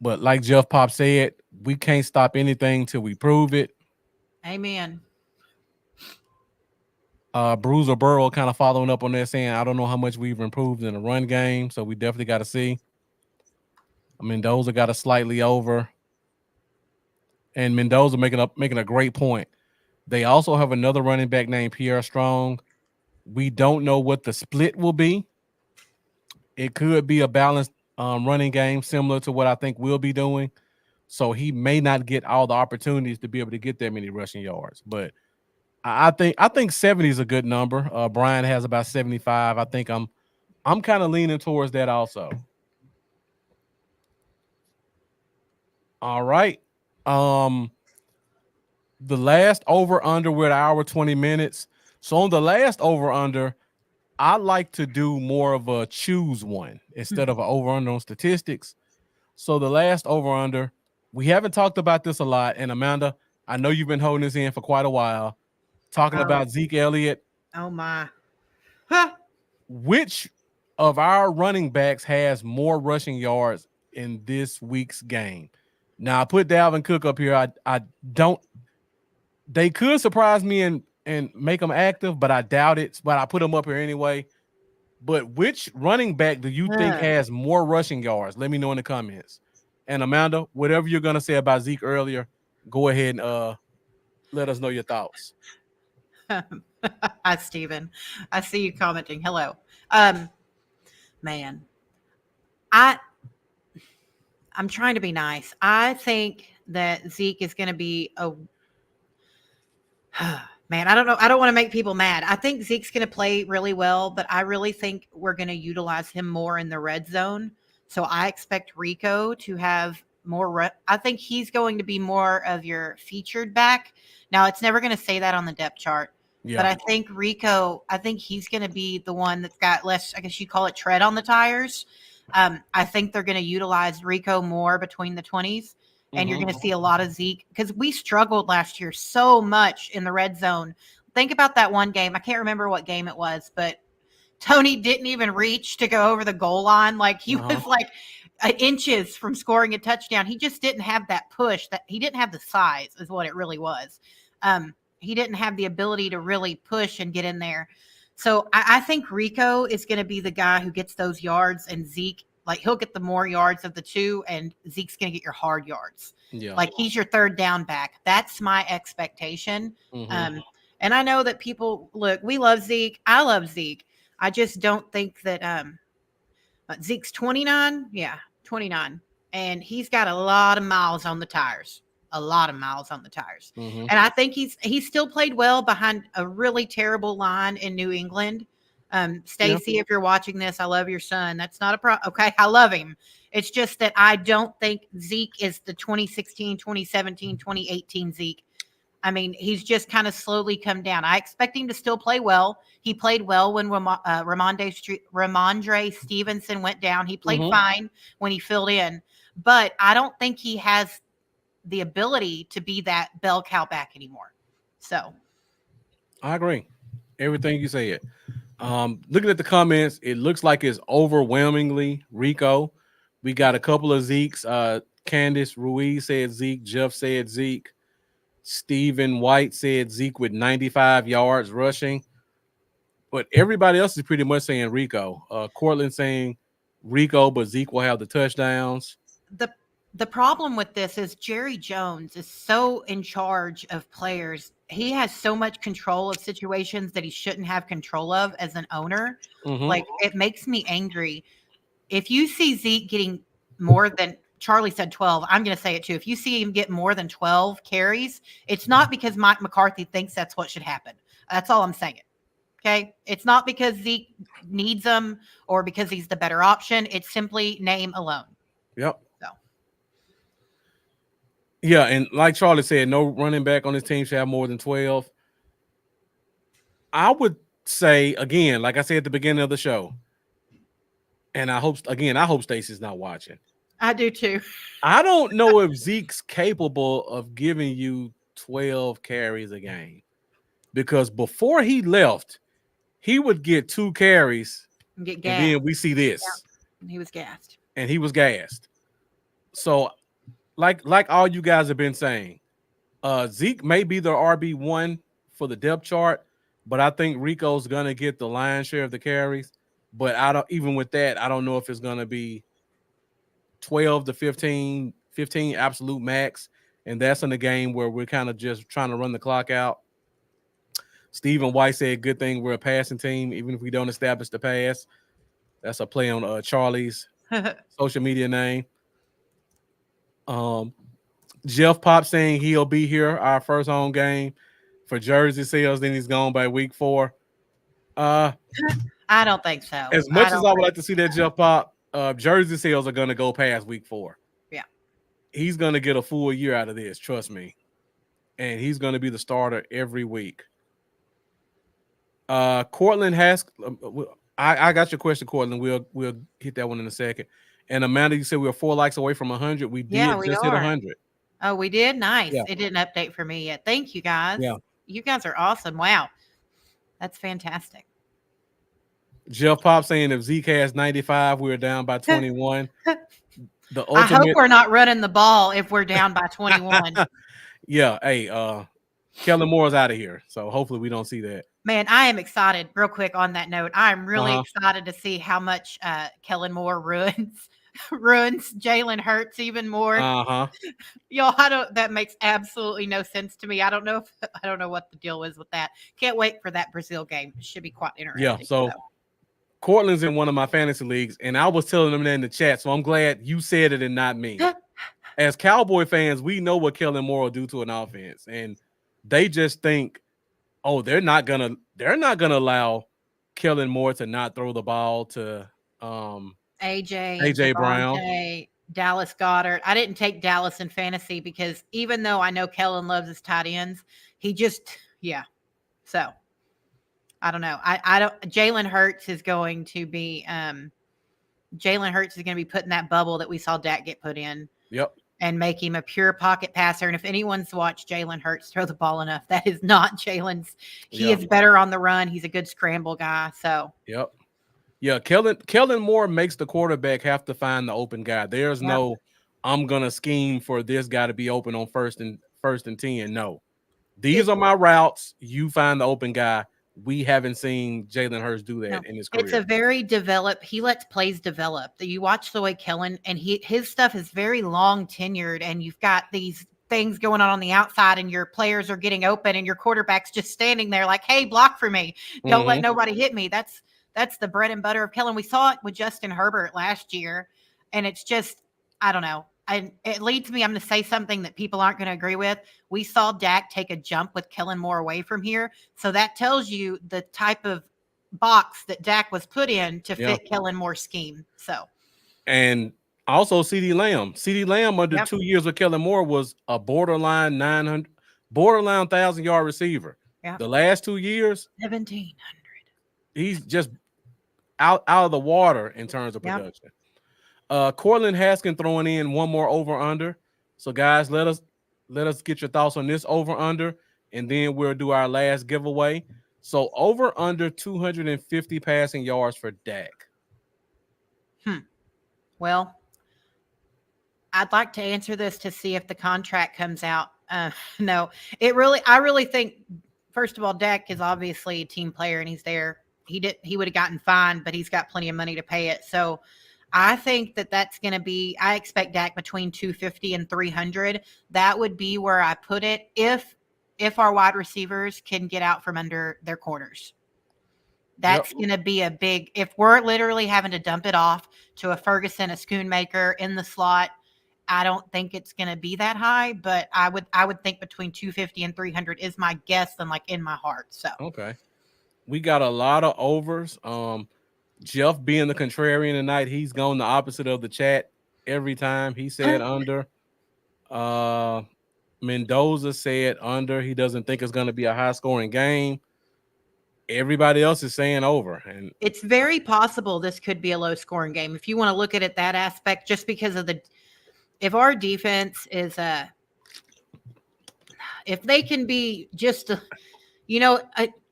But like Jeff Pop said, we can't stop anything till we prove it. Amen. Bruiser Burrow kind of following up on that, saying, I don't know how much we've improved in the run game, so we definitely got to see. Mendoza got a slightly over. And Mendoza making a great point. They also have another running back named Pierre Strong. We don't know what the split will be. It could be a balanced running game similar to what I think we'll be doing. So he may not get all the opportunities to be able to get that many rushing yards. But I think 70 is a good number. Brian has about 75. I think I'm kind of leaning towards that also. All right. The last over-under, we're at an hour 20 minutes. So on the last over-under, I like to do more of a choose one instead of an over-under on statistics. So the last over-under, we haven't talked about this a lot. And Amanda, I know you've been holding this in for quite a while. Talking about Zeke Elliott. Oh, my. Which of our running backs has more rushing yards in this week's game? Now, I put Dalvin Cook up here. I don't. They could surprise me and make them active, but I doubt it. But I put them up here anyway. But which running back do you think has more rushing yards? Let me know in the comments. And Amanda, whatever you're gonna say about Zeke earlier, go ahead and let us know your thoughts. Hi, Steven. I see you commenting. Hello. Man. I'm trying to be nice. I think that Zeke is going to be man, I don't know. I don't want to make people mad. I think Zeke's going to play really well, but I really think we're going to utilize him more in the red zone. So I expect Rico to have more. I think he's going to be more of your featured back. Now, it's never going to say that on the depth chart, but I think Rico, he's going to be the one that's got less, I guess you call it tread on the tires. I think they're going to utilize Rico more between the 20s. And you're going to see a lot of Zeke because we struggled last year so much in the red zone. think about that one game. I can't remember what game it was, but Tony didn't even reach to go over the goal line. Like he was like inches from scoring a touchdown. He just didn't have that push. That he didn't have the size, is what it really was. He didn't have the ability to really push and get in there. So I think Rico is going to be the guy who gets those yards, and Zeke, like he'll get the more yards of the two, and Zeke's going to get your hard yards. Yeah. Like he's your third down back. That's my expectation. Mm-hmm. And I know that people look, we love Zeke. I love Zeke. I just don't think that Zeke's 29. Yeah, 29. And he's got a lot of miles on the tires. A lot of miles on the tires. Mm-hmm. And I think he's still played well behind a really terrible line in New England. Stacy, if you're watching this, I love your son. That's not a problem. Okay, I love him. It's just that I don't think Zeke is the 2016, 2017, 2018 Zeke. I mean, he's just kind of slowly come down. I expect him to still play well. He played well when Ramondre Stevenson went down. He played fine when he filled in. But I don't think he has the ability to be that bell cow back anymore. So. I agree. Everything you said. Looking at the comments, it looks like it's overwhelmingly Rico. We got a couple of Zekes. Candice Ruiz said Zeke. Jeff said Zeke. Stephen White said Zeke with 95 yards rushing. But everybody else is pretty much saying Rico. Cortland saying Rico, but Zeke will have the touchdowns. The problem with this is Jerry Jones is so in charge of players. He has so much control of situations that he shouldn't have control of as an owner. Like, it makes me angry. If you see Zeke getting more than Charlie said 12, I'm going to say it too. If you see him get more than 12 carries, it's not because Mike McCarthy thinks that's what should happen. That's all I'm saying. Okay. It's not because Zeke needs them or because he's the better option. It's simply name alone. Yep. So. Yeah, and like Charlie said, no running back on this team should have more than 12. I would say, again, like I said at the beginning of the show, and I hope Stacey's not watching. I do too. I don't know if Zeke's capable of giving you 12 carries a game, because before he left, he would get 2 carries, and then we see this. Yeah. He was gassed. And he was gassed. So, like all you guys have been saying, Zeke may be the RB1 for the depth chart, but I think Rico's gonna get the lion's share of the carries. But even with that, I don't know if it's gonna be 12 to 15 absolute max, and that's in a game where we're kind of just trying to run the clock out. Stephen White said, good thing we're a passing team, even if we don't establish the pass. That's a play on Charlie's social media name. Jeff Pop saying he'll be here our first home game for jersey sales, then he's gone by week 4. I don't think so. As much as I would like to see that, Jeff Pop, jersey sales are going to go past week 4. Yeah. He's going to get a full year out of this, trust me. And he's going to be the starter every week. Cortland has I got your question, Cortland. We'll hit that one in a second. And Amanda, you said we were 4 likes away from 100. We did hit 100. Oh, we did? Nice. Yeah. It didn't update for me yet. Thank you, guys. Yeah. You guys are awesome. Wow. That's fantastic. Jeff Pop saying if Zeke has 95, we're down by 21. I hope we're not running the ball if we're down by 21. Yeah. Hey, Kellen Moore's out of here. So hopefully we don't see that. Man, I am excited. Real quick on that note, I'm really excited to see how much Kellen Moore ruins Jalen Hurts even more. Y'all, that makes absolutely no sense to me. I don't know what the deal is with that. Can't wait for that Brazil game. It should be quite interesting. Yeah, so Cortland's in one of my fantasy leagues, and I was telling them that in the chat, so I'm glad you said it and not me. As Cowboy fans, we know what Kellen Moore will do to an offense, and they just think, oh, they're not gonna allow Kellen Moore to not throw the ball to AJ Brown, Dallas Goedert. I didn't take Dallas in fantasy because even though I know Kellen loves his tight ends, he just So I don't know. I don't. Jalen Hurts is going to be put in that bubble that we saw Dak get put in. Yep. and make him a pure pocket passer. And if anyone's watched Jalen Hurts throw the ball enough, that is not Jalen's. He is better on the run. He's a good scramble guy. So Yep. Yeah, Kellen Moore makes the quarterback have to find the open guy. There's no, I'm gonna scheme for this guy to be open on first and 10. No, these are my routes. You find the open guy. We haven't seen Jalen Hurts do that in his career. It's a very he lets plays develop. You watch the way Kellen and his stuff is very long tenured, and you've got these things going on the outside, and your players are getting open, and your quarterback's just standing there like, "Hey, block for me! Don't let nobody hit me." That's the bread and butter of Kellen. We saw it with Justin Herbert last year, and it's just, I don't know. And it leads me, I'm going to say something that people aren't going to agree with. We saw Dak take a jump with Kellen Moore away from here. So that tells you the type of box that Dak was put in to fit Kellen Moore's scheme. So, and also CeeDee Lamb. CeeDee Lamb under 2 years with Kellen Moore was a borderline 1,000-yard receiver. Yep. The last 2 years, 1,700. He's just out of the water in terms of production. Cortland Haskins throwing in one more over under. So guys, let us get your thoughts on this over under, and then we'll do our last giveaway. So over under 250 passing yards for Dak. Well, I'd like to answer this to see if the contract comes out. No, I really think, first of all, Dak is obviously a team player and he's there. He would have gotten fined, but he's got plenty of money to pay it. So I think that's going to be, I expect Dak between 250 and 300. That would be where I put it if our wide receivers can get out from under their corners. That's going to be a big, if we're literally having to dump it off to a Ferguson, a Schoonmaker in the slot, I don't think it's going to be that high, but I would think between 250 and 300 is my guess and like in my heart. So, okay. We got a lot of overs. Jeff being the contrarian tonight, he's gone the opposite of the chat every time. He said under. Mendoza said under. He doesn't think it's going to be a high-scoring game. Everybody else is saying over. And it's very possible this could be a low-scoring game. If you want to look at it that aspect, just because of if our defense is if they can be just,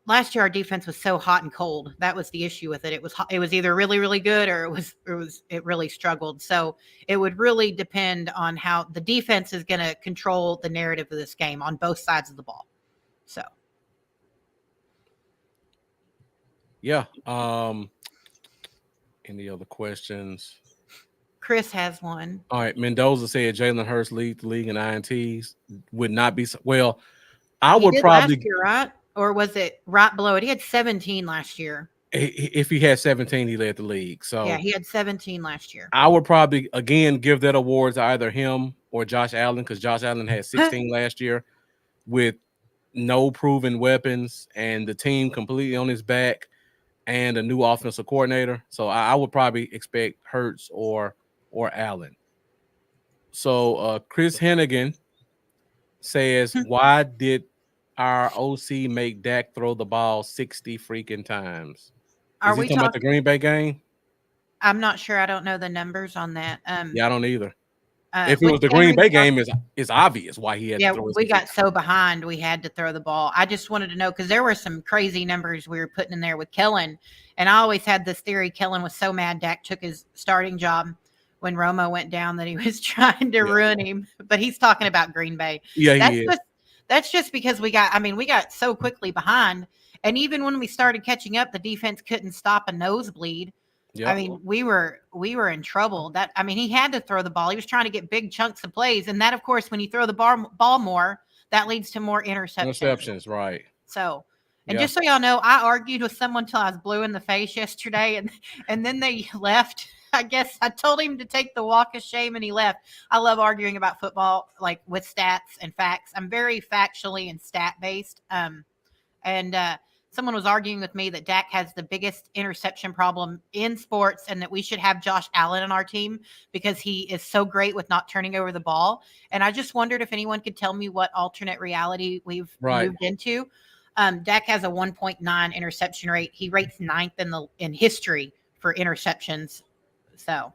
last year our defense was so hot and cold. That was the issue with it. It was either really, really good or it really struggled. So it would really depend on how the defense is going to control the narrative of this game on both sides of the ball. So. Yeah. Any other questions? Chris has one. All right. Mendoza said Jalen Hurts lead the league in INTs. Would not be well. I would probably last year, right? Or was it right below it? He had 17 last year. If he had 17, he led the league. So yeah, he had 17 last year. I would probably again give that award to either him or Josh Allen, because Josh Allen had 16 last year with no proven weapons and the team completely on his back and a new offensive coordinator. So I would probably expect Hurts or Allen. So Chris Hennigan says, why did our OC make Dak throw the ball 60 freaking times? Is he talking about the Green Bay game? I'm not sure. I don't know the numbers on that. Yeah, I don't either. If it was the Green Bay game, it's obvious why he had to throw it. We got so behind, we had to throw the ball. I just wanted to know, because there were some crazy numbers we were putting in there with Kellen. And I always had this theory Kellen was so mad Dak took his starting job when Romo went down that he was trying to ruin him. But he's talking about Green Bay. Yeah, he is. That's just because we got so quickly behind. And even when we started catching up, the defense couldn't stop a nosebleed. Yep. I mean, we were in trouble. He had to throw the ball. He was trying to get big chunks of plays. And that, of course, when you throw the ball more, that leads to more interceptions. Interceptions, right. So, and just so y'all know, I argued with someone till I was blue in the face yesterday, and then they left. I guess I told him to take the walk of shame and he left. I love arguing about football, like with stats and facts. I'm very factually and stat based. Someone was arguing with me that Dak has the biggest interception problem in sports and that we should have Josh Allen on our team because he is so great with not turning over the ball. And I just wondered if anyone could tell me what alternate reality we've moved into. Dak has a 1.9 interception rate. He rates 9th in history for interceptions. So,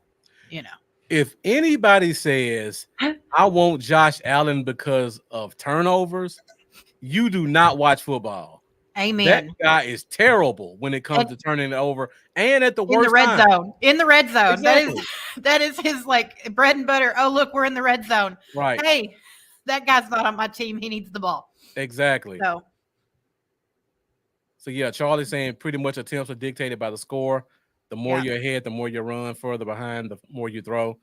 If anybody says I want Josh Allen because of turnovers, you do not watch football. That Amen. guy is terrible when it comes And to turning it over and at the in the worst red time. zone. In the red zone. Exactly. That is his like bread and butter. Oh, look, we're in the red zone. Right. Hey, that guy's not on my team. He needs the ball. Exactly. So yeah, Charlie's saying pretty much attempts are dictated by the score. The more Yeah. you're ahead, the more you run. Further behind, the more you throw.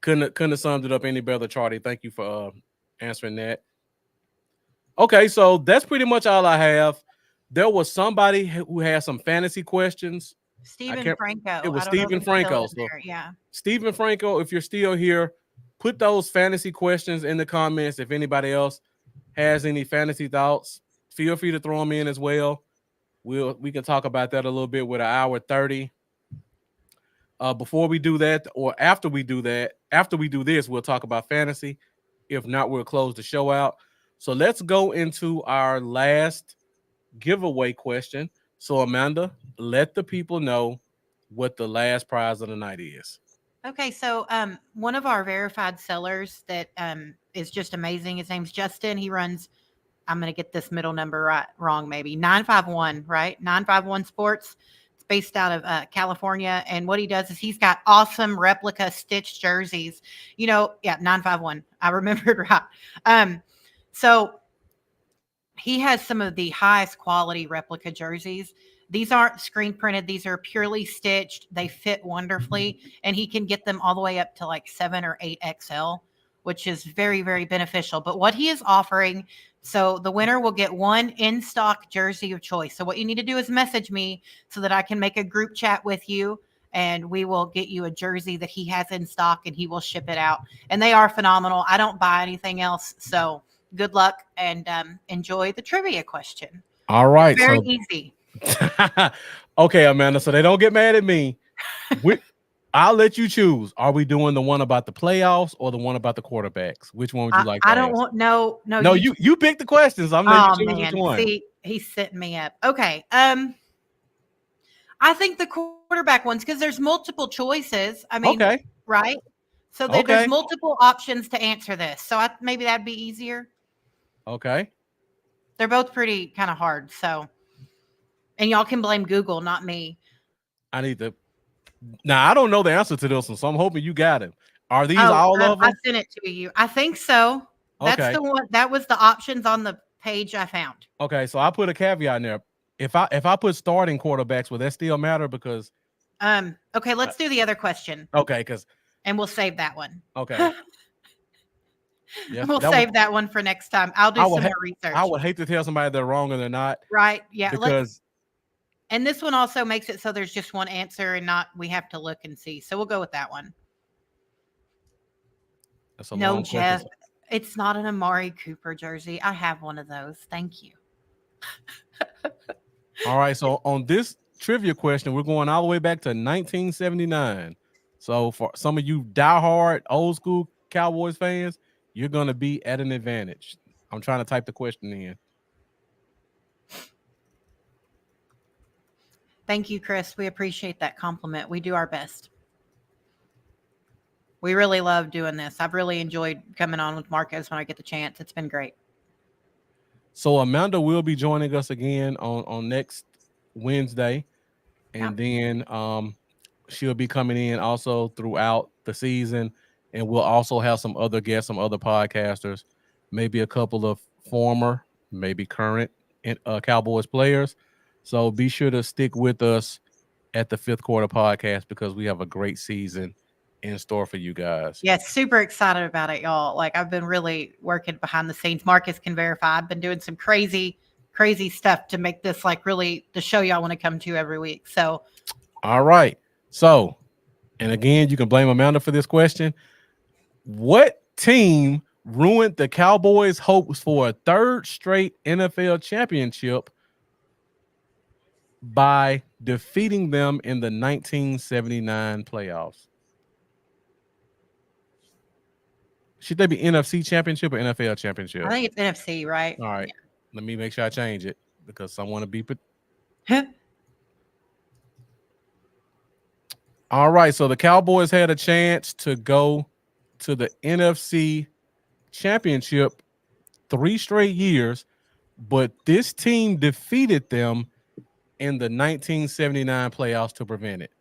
Couldn't have summed it up any better, Charlie. Thank you for answering that. Okay, so that's pretty much all I have. There was somebody who had some fantasy questions. Stephen Franco. It was I don't know if Stephen he's still Franco. in So there. Yeah. Stephen Franco, if you're still here, put those fantasy questions in the comments. If anybody else has any fantasy thoughts, feel free to throw them in as well. We can talk about that a little bit with an hour 30. Before we do that, or after we do this, we'll talk about fantasy. If not, we'll close the show out. So let's go into our last giveaway question. So Amanda, let the people know what the last prize of the night is. Okay, so one of our verified sellers that is just amazing. His name's Justin. He runs. I'm going to get this middle number wrong, maybe 951, right? 951 Sports. It's based out of California, and what he does is he's got awesome replica stitched jerseys. 951. I remembered right. So he has some of the highest quality replica jerseys. These aren't screen printed. These are purely stitched. They fit wonderfully, and he can get them all the way up to like 7 or 8 XL, which is very, very beneficial. But what he is offering, so the winner will get one in-stock jersey of choice. So what you need to do is message me so that I can make a group chat with you, and we will get you a jersey that he has in stock, and he will ship it out. And they are phenomenal. I don't buy anything else, so good luck and enjoy the trivia question. All right. It's very easy. Okay, Amanda. So they don't get mad at me. I'll let you choose. Are we doing the one about the playoffs or the one about the quarterbacks? Which one would you like? I don't want no. You pick the questions. I'm letting you choose which one. See, he's setting me up. Okay. I think the quarterback ones because there's multiple choices. I mean, okay, right? So there's multiple options to answer this. So maybe that'd be easier. Okay. They're both pretty kind of hard. So, and y'all can blame Google, not me. I need to. Now I don't know the answer to this one, so I'm hoping you got it. Are these all of them? I sent it to you. I think so. That's the one. That was the options on the page I found. Okay, so I put a caveat in there. If I put starting quarterbacks, will that still matter? Because okay, let's do the other question. Okay, and we'll save that one. Okay. Yes, we'll save that one for next time. I'll do some more research. I would hate to tell somebody they're wrong and they're not. Right. Yeah. Because and this one also makes it so there's just one answer and not we have to look and see. So we'll go with that one. No, Jeff, it's not an Amari Cooper jersey. I have one of those. Thank you. All right. So on this trivia question, we're going all the way back to 1979. So for some of you diehard old school Cowboys fans, you're going to be at an advantage. I'm trying to type the question in. Thank you, Chris. We appreciate that compliment. We do our best. We really love doing this. I've really enjoyed coming on with Marcus when I get the chance. It's been great. So Amanda will be joining us again on next Wednesday. And then she'll be coming in also throughout the season. And we'll also have some other guests, some other podcasters, maybe a couple of former, maybe current Cowboys players. So be sure to stick with us at the Fifth Quarter Podcast because we have a great season in store for you guys. Yes, super excited about it, y'all. Like I've been really working behind the scenes. Marcus can verify. I've been doing some crazy stuff to make this like really the show y'all want to come to every week. So, all right. So, and again, you can blame Amanda for this question. What team ruined the Cowboys' hopes for a third straight NFL championship by defeating them in the 1979 playoffs? Should they be NFC championship or NFL championship? I think it's NFC, right? All right. Yeah. Let me make sure I change it because I want to be All right, so the Cowboys had a chance to go to the NFC Championship 3 straight years, but this team defeated them in the 1979 playoffs to prevent it.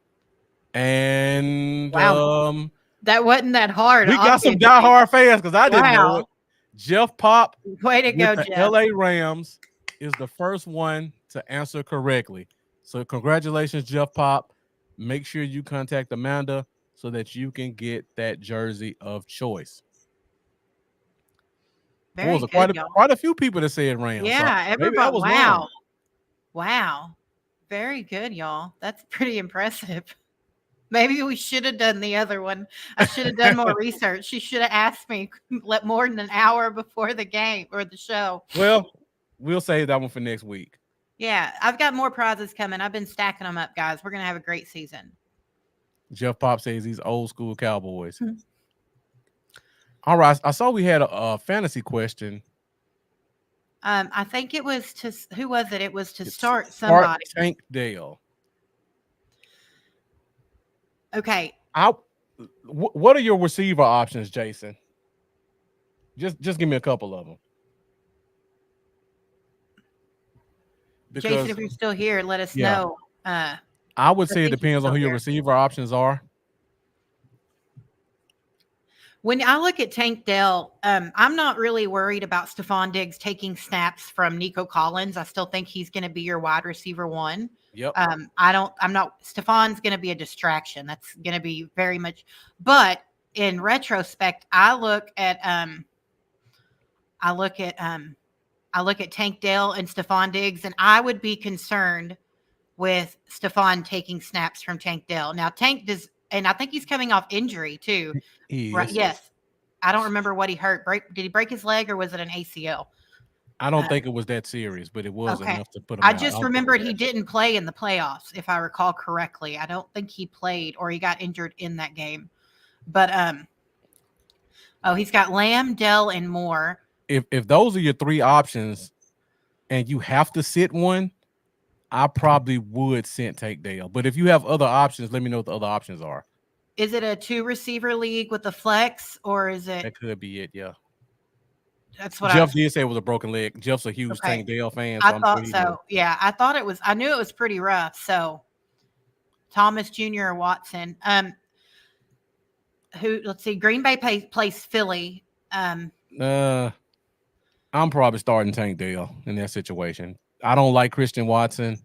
And Wow. That wasn't that hard. we got some Obviously. diehard fans because I didn't know Wow. it. Jeff Pop Way to with go, the Jeff. LA Rams is the first one to answer correctly. So congratulations, Jeff Pop. Make sure you contact Amanda so that you can get that jersey of choice. Very Was good, y'all. quite a few people that said Rams. So Yeah, maybe I everybody. was Wow. wrong. Wow. Very good, y'all. That's pretty impressive. Maybe we should have done the other one. I should have done more research. She should have asked me more than an hour before the game or the show. Well, we'll save that one for next week. Yeah, I've got more prizes coming. I've been stacking them up, guys. We're going to have a great season. Jeff Pop says these old school Cowboys. Mhm. All right. I saw we had a fantasy question. I think it was who was it? It was to start somebody. Tank Dale. Okay. What are your receiver options, Jason? Just give me a couple of them. Because, Jason, if you're still here, let us know. I would say it depends on who your receiver options are. When I look at Tank Dell, I'm not really worried about Stephon Diggs taking snaps from Nico Collins. I still think he's going to be your wide receiver one. Yep. Stephan's going to be a distraction. That's going to be very much, but in retrospect, I look at Tank Dell and Stephon Diggs, and I would be concerned with Stephon taking snaps from Tank Dell. Now Tank does, and I think he's coming off injury too. Right? Yes. I don't remember what he hurt. Did he break his leg or was it an ACL? I don't think it was that serious, but it was enough to put him out. I just remembered he didn't play in the playoffs, if I recall correctly. I don't think he played or he got injured in that game. But he's got Lamb, Dell, and Moore. If those are your three options and you have to sit one, I probably would take Dale. But if you have other options, let me know what the other options are. Is it a 2-receiver league with the flex, or is it? That could be it, yeah. That's what Jeff did say it was a broken leg. Jeff's a huge Tank Dale fan. So I thought so. Yeah, I thought it was. I knew it was pretty rough. So Thomas Jr. or Watson. Let's see. Green Bay plays Philly. I'm probably starting Tank Dale in that situation. I don't like Christian Watson.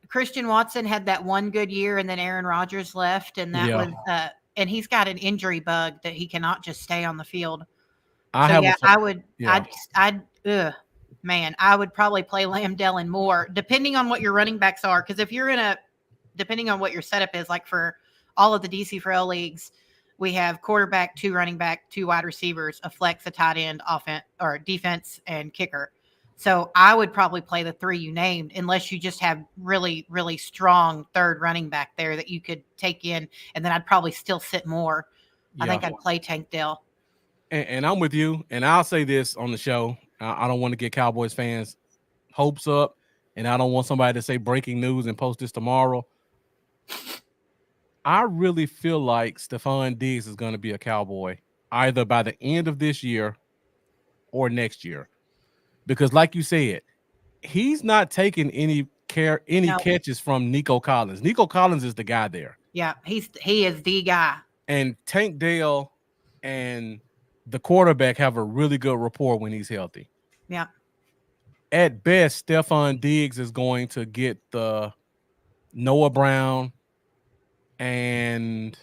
Christian Watson had that one good year, and then Aaron Rodgers left, and that was and he's got an injury bug that he cannot just stay on the field. I would probably play Lamb, Dell, and Moore, depending on what your running backs are. Because if you're depending on what your setup is, like for all of the DC for L leagues, we have quarterback, 2 running back, 2 wide receivers, a flex, a tight end, offense or defense, and kicker. So I would probably play the 3 you named, unless you just have really, really strong third running back there that you could take in, and then I'd probably still sit Moore. I think I'd play Tank Dell. And I'm with you, and I'll say this on the show. I don't want to get Cowboys fans' hopes up, and I don't want somebody to say breaking news and post this tomorrow. I really feel like Stephon Diggs is going to be a Cowboy either by the end of this year or next year. Because like you said, he's not taking any catches from Nico Collins. Nico Collins is the guy there. Yeah, he is the guy. And Tank Dale and the quarterback have a really good rapport when he's healthy. Yeah. At best, Stephon Diggs is going to get the Noah Brown, and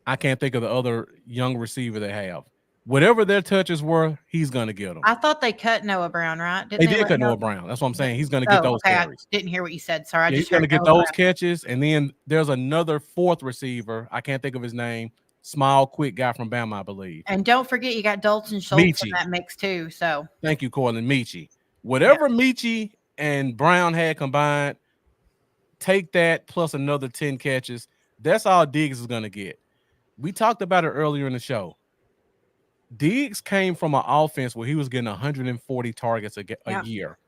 I can't think of the other young receiver they have. Whatever their touches were, he's going to get them. I thought they cut Noah Brown, right? They did cut Noah Brown. That's what I'm saying. He's going to get those carries. I didn't hear what you said. Sorry. He's going to get those catches. And then there's another 4th receiver. I can't think of his name. Small, quick guy from Bama, I believe. And don't forget, you got Dalton Schultz in that mix too. So thank you, Corlin Michie. Whatever Michie and Brown had combined, take that plus another 10 catches. That's all Diggs is going to get. We talked about it earlier in the show. Diggs came from an offense where he was getting 140 targets a year.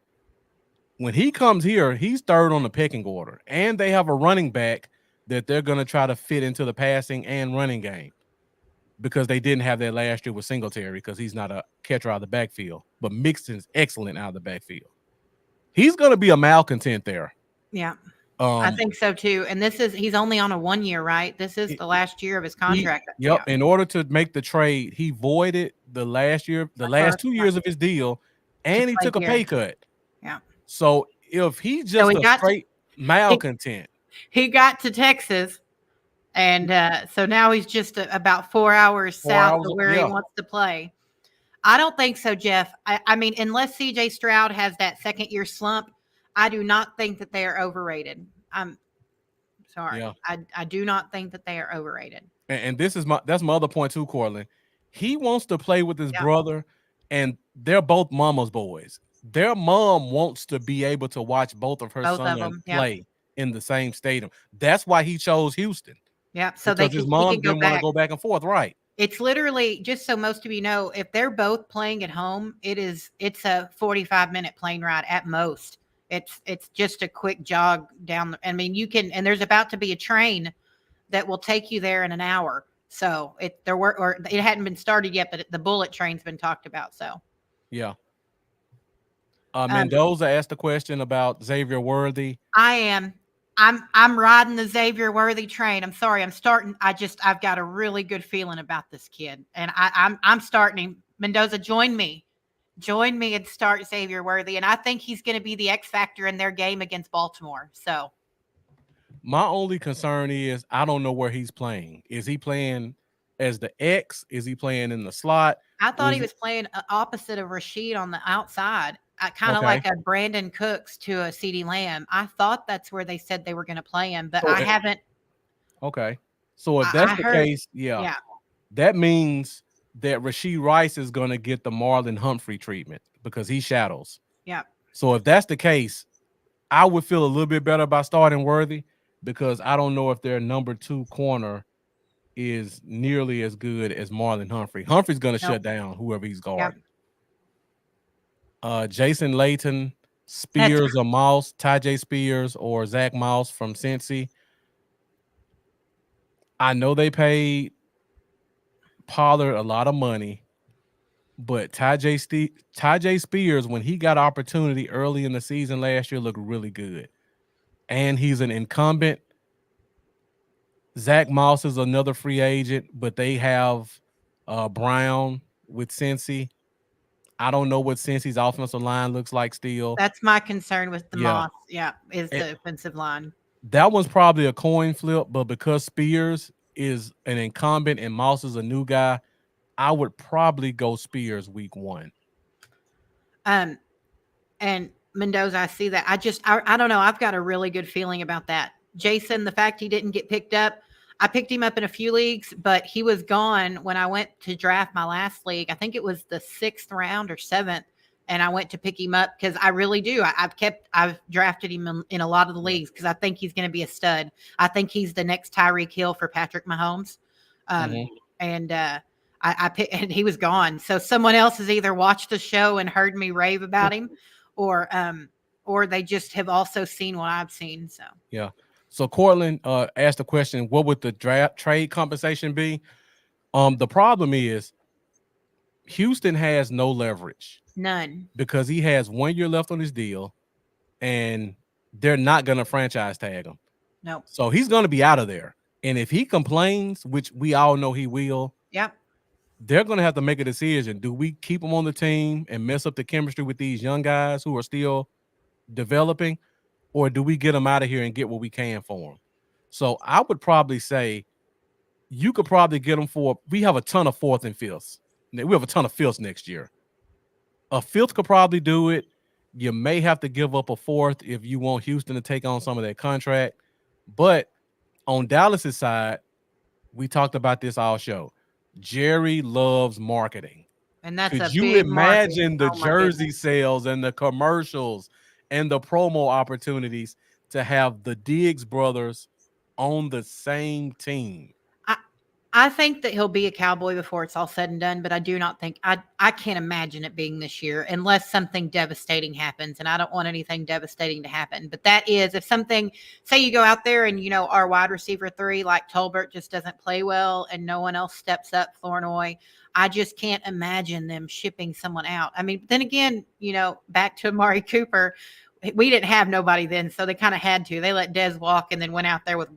When he comes here, he's 3rd on the pecking order, and they have a running back that they're going to try to fit into the passing and running game because they didn't have that last year with Singletary because he's not a catcher out of the backfield. But Mixon's excellent out of the backfield. He's going to be a malcontent there. Yeah. I think so too. And he's only on a 1 year, right? This is the last year of his contract. Yep. Yeah. In order to make the trade, he voided the last 2 years of his deal, and he took a pay cut. Yeah. So if he's just a straight malcontent, he got to Texas, and so now he's just about 4 hours south of where he wants to play. I don't think so, Jeff. I mean, unless C.J. Stroud has that second-year slump, I do not think that they are overrated. I'm sorry. Yeah. I do not think that they are overrated. And that's my other point too, Cortland. He wants to play with his brother, and they're both mama's boys. Their mom wants to be able to watch both of her sons play in the same stadium. That's why he chose Houston. Yeah, so his mom didn't want to go back and forth, right? It's literally, just so most of you know, if they're both playing at home, it's a 45-minute plane ride at most. It's just a quick jog down. I mean, and there's about to be a train that will take you there in an hour. So it hadn't been started yet, but the bullet train's been talked about. So yeah. Mendoza asked a question about Xavier Worthy. I'm riding the Xavier Worthy train. I'm sorry. I've got a really good feeling about this kid, and I'm starting him. Mendoza, join me and start Xavier Worthy. And I think he's going to be the X factor in their game against Baltimore. So my only concern is I don't know where he's playing. Is he playing as the X? Is he playing in the slot? I thought he was playing opposite of Rashid on the outside. Kind of like a Brandon Cooks to a CeeDee Lamb. I thought that's where they said they were going to play him, but I haven't. Okay. So if that's the case, that means that Rashid Rice is going to get the Marlon Humphrey treatment because he shadows. Yeah. So if that's the case, I would feel a little bit better about starting Worthy because I don't know if their number 2 corner is nearly as good as Marlon Humphrey. Humphrey's going to shut down whoever he's guarding. Jason Layton, Spears or Mouse, Tajay Spears or Zach Mouse from Cincy. I know they paid Pollard a lot of money, but Tajay Spears, when he got opportunity early in the season last year, looked really good. And he's an incumbent. Zach Mouse is another free agent, but they have Brown with Cincy. I don't know what Cincy's offensive line looks like still. That's my concern with the Moss. Yeah, is the offensive line. That one's probably a coin flip, but because Spears is an incumbent and Moss is a new guy, I would probably go Spears week 1. And Mendoza, I see that. I don't know. I've got a really good feeling about that. Jason, the fact he didn't get picked up, I picked him up in a few leagues, but he was gone when I went to draft my last league. I think it was the 6th round or 7th, and I went to pick him up because I really do. I've drafted him in a lot of the leagues because I think he's going to be a stud. I think he's the next Tyreek Hill for Patrick Mahomes. And I picked, and he was gone. So someone else has either watched the show and heard me rave about him, or they just have also seen what I've seen. So yeah. So Cortland asked the question, what would the trade compensation be? The problem is Houston has no leverage. None. Because he has 1 year left on his deal, and they're not going to franchise tag him. No. So he's going to be out of there. And if he complains, which we all know he will, they're going to have to make a decision. Do we keep him on the team and mess up the chemistry with these young guys who are still developing? Or do we get them out of here and get what we can for them? So I would probably say you could probably get them for – we have a ton of 4th and 5ths. We have a ton of 5ths next year. A 5th could probably do it. You may have to give up a 4th if you want Houston to take on some of that contract. But on Dallas's side, we talked about this all show. Jerry loves marketing. And that's Could you imagine the jersey sales and the commercials and the promo opportunities to have the Diggs brothers on the same team? I think that he'll be a Cowboy before it's all said and done, but I do not think I can't imagine it being this year unless something devastating happens, and I don't want anything devastating to happen. But that is if something, say you go out there and our wide receiver 3 like Tolbert just doesn't play well and no one else steps up, Flournoy, I just can't imagine them shipping someone out. I mean, then again, back to Amari Cooper, we didn't have nobody then, so they kind of had to. They let Dez walk and then went out there with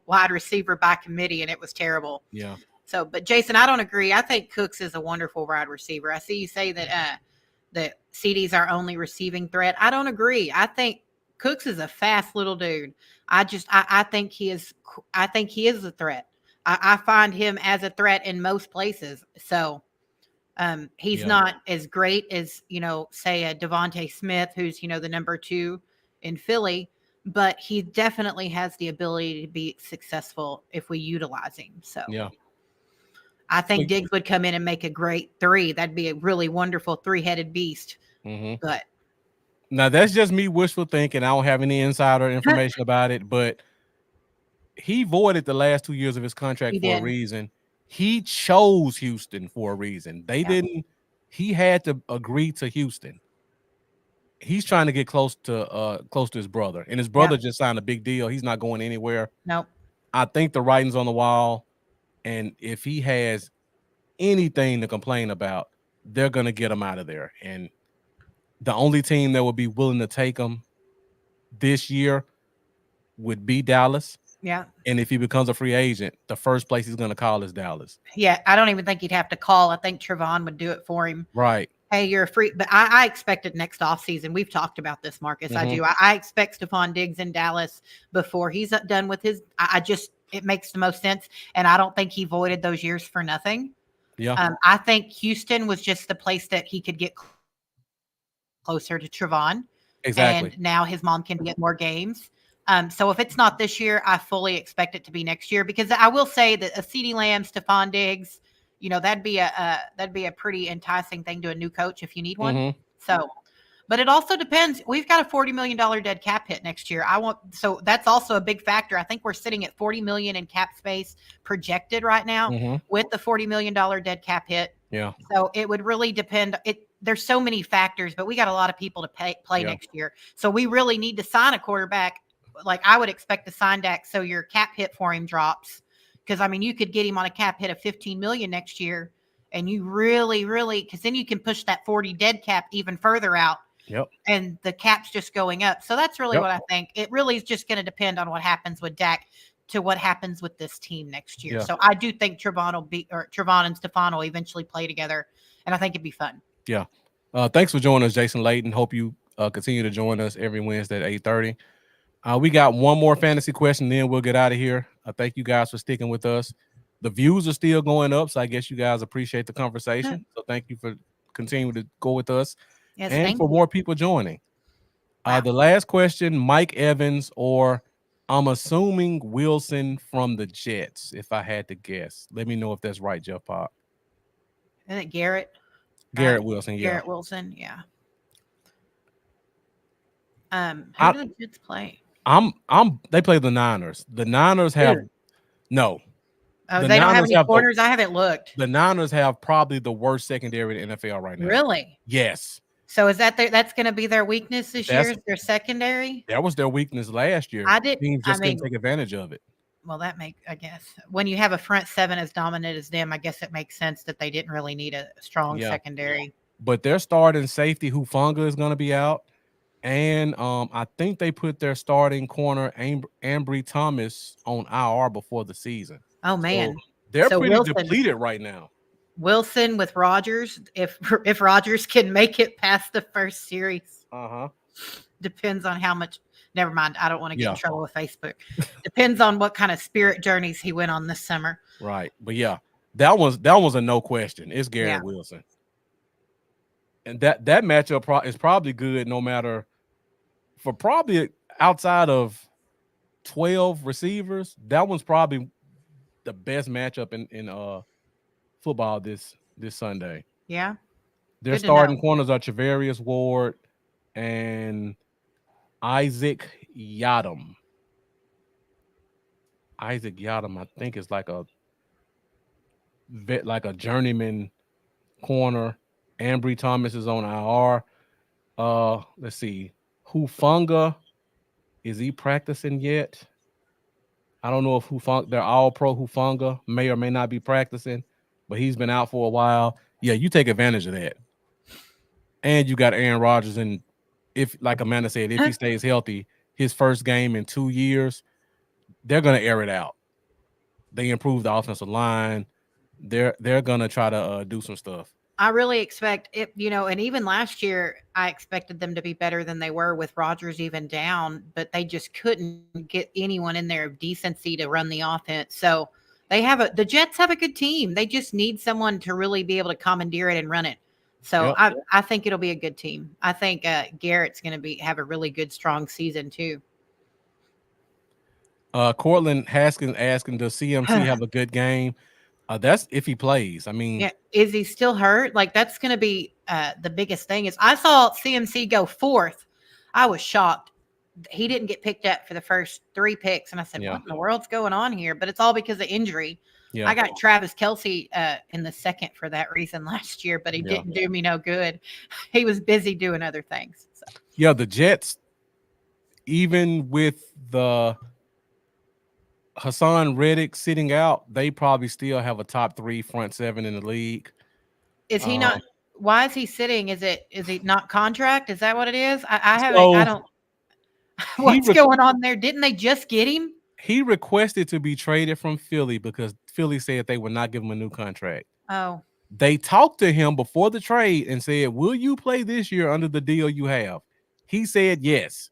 wide receiver by committee, and it was terrible. Yeah. So, but Jason, I don't agree. I think Cooks is a wonderful wide receiver. I see you say that CD's our only receiving threat. I don't agree. I think Cooks is a fast little dude. I think he is. I think he is a threat. I find him as a threat in most places. So he's not as great as, say a Devontae Smith, who's, the number 2 in Philly, but he definitely has the ability to be successful if we utilize him. So Yeah. I think Diggs would come in and make a great 3. That'd be a really wonderful 3-headed beast. Mm-hmm. But now that's just me wishful thinking. I don't have any insider information about it, but he voided the last 2 years of his contract for a reason. He chose Houston for a reason. They didn't. He had to agree to Houston. He's trying to get close to his brother, and his brother just signed a big deal. He's not going anywhere. Nope. I think the writing's on the wall, and if he has anything to complain about, they're going to get him out of there. And the only team that would be willing to take him this year would be Dallas. Yeah. And if he becomes a free agent, the first place he's going to call is Dallas. Yeah. I don't even think he'd have to call. I think Trevon would do it for him. Right. Hey, you're a free, but I expected next offseason. We've talked about this, Marcus. I do. I expect Stephon Diggs in Dallas before he's done with his. It makes the most sense. And I don't think he voided those years for nothing. Yeah. I think Houston was just the place that he could get closer to Trevon. Exactly. And now his mom can get more games. So if it's not this year, I fully expect it to be next year, because I will say that a CeeDee Lamb, Stephon Diggs, that'd be a pretty enticing thing to a new coach if you need one. Mm-hmm. So, but it also depends. We've got a $40 million dead cap hit next year. So that's also a big factor. I think we're sitting at $40 million in cap space projected right now with the $40 million dead cap hit. Yeah. So it would really depend. There's so many factors, but we got a lot of people to play next year. So we really need to sign a quarterback. Like I would expect to sign Dak so your cap hit for him drops. Because, I mean, you could get him on a cap hit of $15 million next year, and you really, because then you can push that 40 dead cap even further out. Yep. And the cap's just going up. So that's really what I think. It really is just going to depend on what happens with Dak to what happens with this team next year. Yeah. So I do think Trevon and Stephon will eventually play together, and I think it'd be fun. Yeah. Thanks for joining us, Jason Layton. Hope you continue to join us every Wednesday at 8:30. We got one more fantasy question, then we'll get out of here. Thank you guys for sticking with us. The views are still going up, so I guess you guys appreciate the conversation. So thank you for continuing to go with us, and for more people joining. The last question, Mike Evans, or I'm assuming Wilson from the Jets, if I had to guess. Let me know if that's right, Jeff Pop. Isn't it Garrett? Garrett Wilson, yeah. Garrett Wilson, yeah. Who do the Jets play? They play the Niners. The Niners have no. Oh, they don't have any corners. I haven't looked. The Niners have probably the worst secondary in the NFL right now. Really? Yes. So is that's going to be their weakness this year? Is their secondary? That was their weakness last year. Teams just couldn't take advantage of it. Well, I guess when you have a front seven as dominant as them, I guess it makes sense that they didn't really need a strong secondary. But their starting safety, Hufanga, is going to be out. And I think they put their starting corner, Ambry Thomas, on IR before the season. Oh, man. So they're pretty depleted right now. Wilson with Rodgers, if Rodgers can make it past the first series. Depends on how much. Never mind. I don't want to get in trouble with Facebook. Depends on what kind of spirit journeys he went on this summer. Right. But, yeah, that was a no question. It's Garrett Wilson. And that matchup is probably good no matter – for probably outside of 12 receivers, that one's probably the best matchup in football this Sunday. Yeah. Their starting corners are Charvarius Ward and Isaac Yiadom. I think is like a like a journeyman corner. Ambry Thomas is on IR. Let's see. Hufunga, is he practicing yet? I don't know if Hufanga, they're all pro Hufunga, may or may not be practicing, but he's been out for a while. Yeah, you take advantage of that. And you got Aaron Rodgers, and if, like Amanda said, if he stays healthy, his first game in 2 years, they're gonna air it out. They improved the offensive line. They're gonna try to do some stuff. I really expect it, and even last year, I expected them to be better than they were with Rodgers even down, but they just couldn't get anyone in there of decency to run the offense. So the Jets have a good team. They just need someone to really be able to commandeer it and run it. So Yep. I think it'll be a good team. I think Garrett's going to have a really good, strong season too. Cortland Haskins asking, does CMC have a good game? That's if he plays. I mean, Yeah, is he still hurt? Like that's going to be the biggest thing. Is I saw CMC go fourth. I was shocked. He didn't get picked up for the first 3 picks, and I said, Yeah. "What in the world's going on here?" But it's all because of injury. yeah, I got Travis Kelce in the second for that reason last year, but he Yeah. didn't do me no good. He was busy doing other things. So. yeah. The Jets, even with the Hassan Reddick sitting out, they probably still have a top 3 front 7 in the league. Is he not? Why is he sitting? Is he not contract? Is that what it is? I haven't. So I don't. What's going on there? Didn't they just get him? He requested to be traded from Philly because Philly said they would not give him a new contract. Oh. They talked to him before the trade and said, will you play this year under the deal you have? He said yes.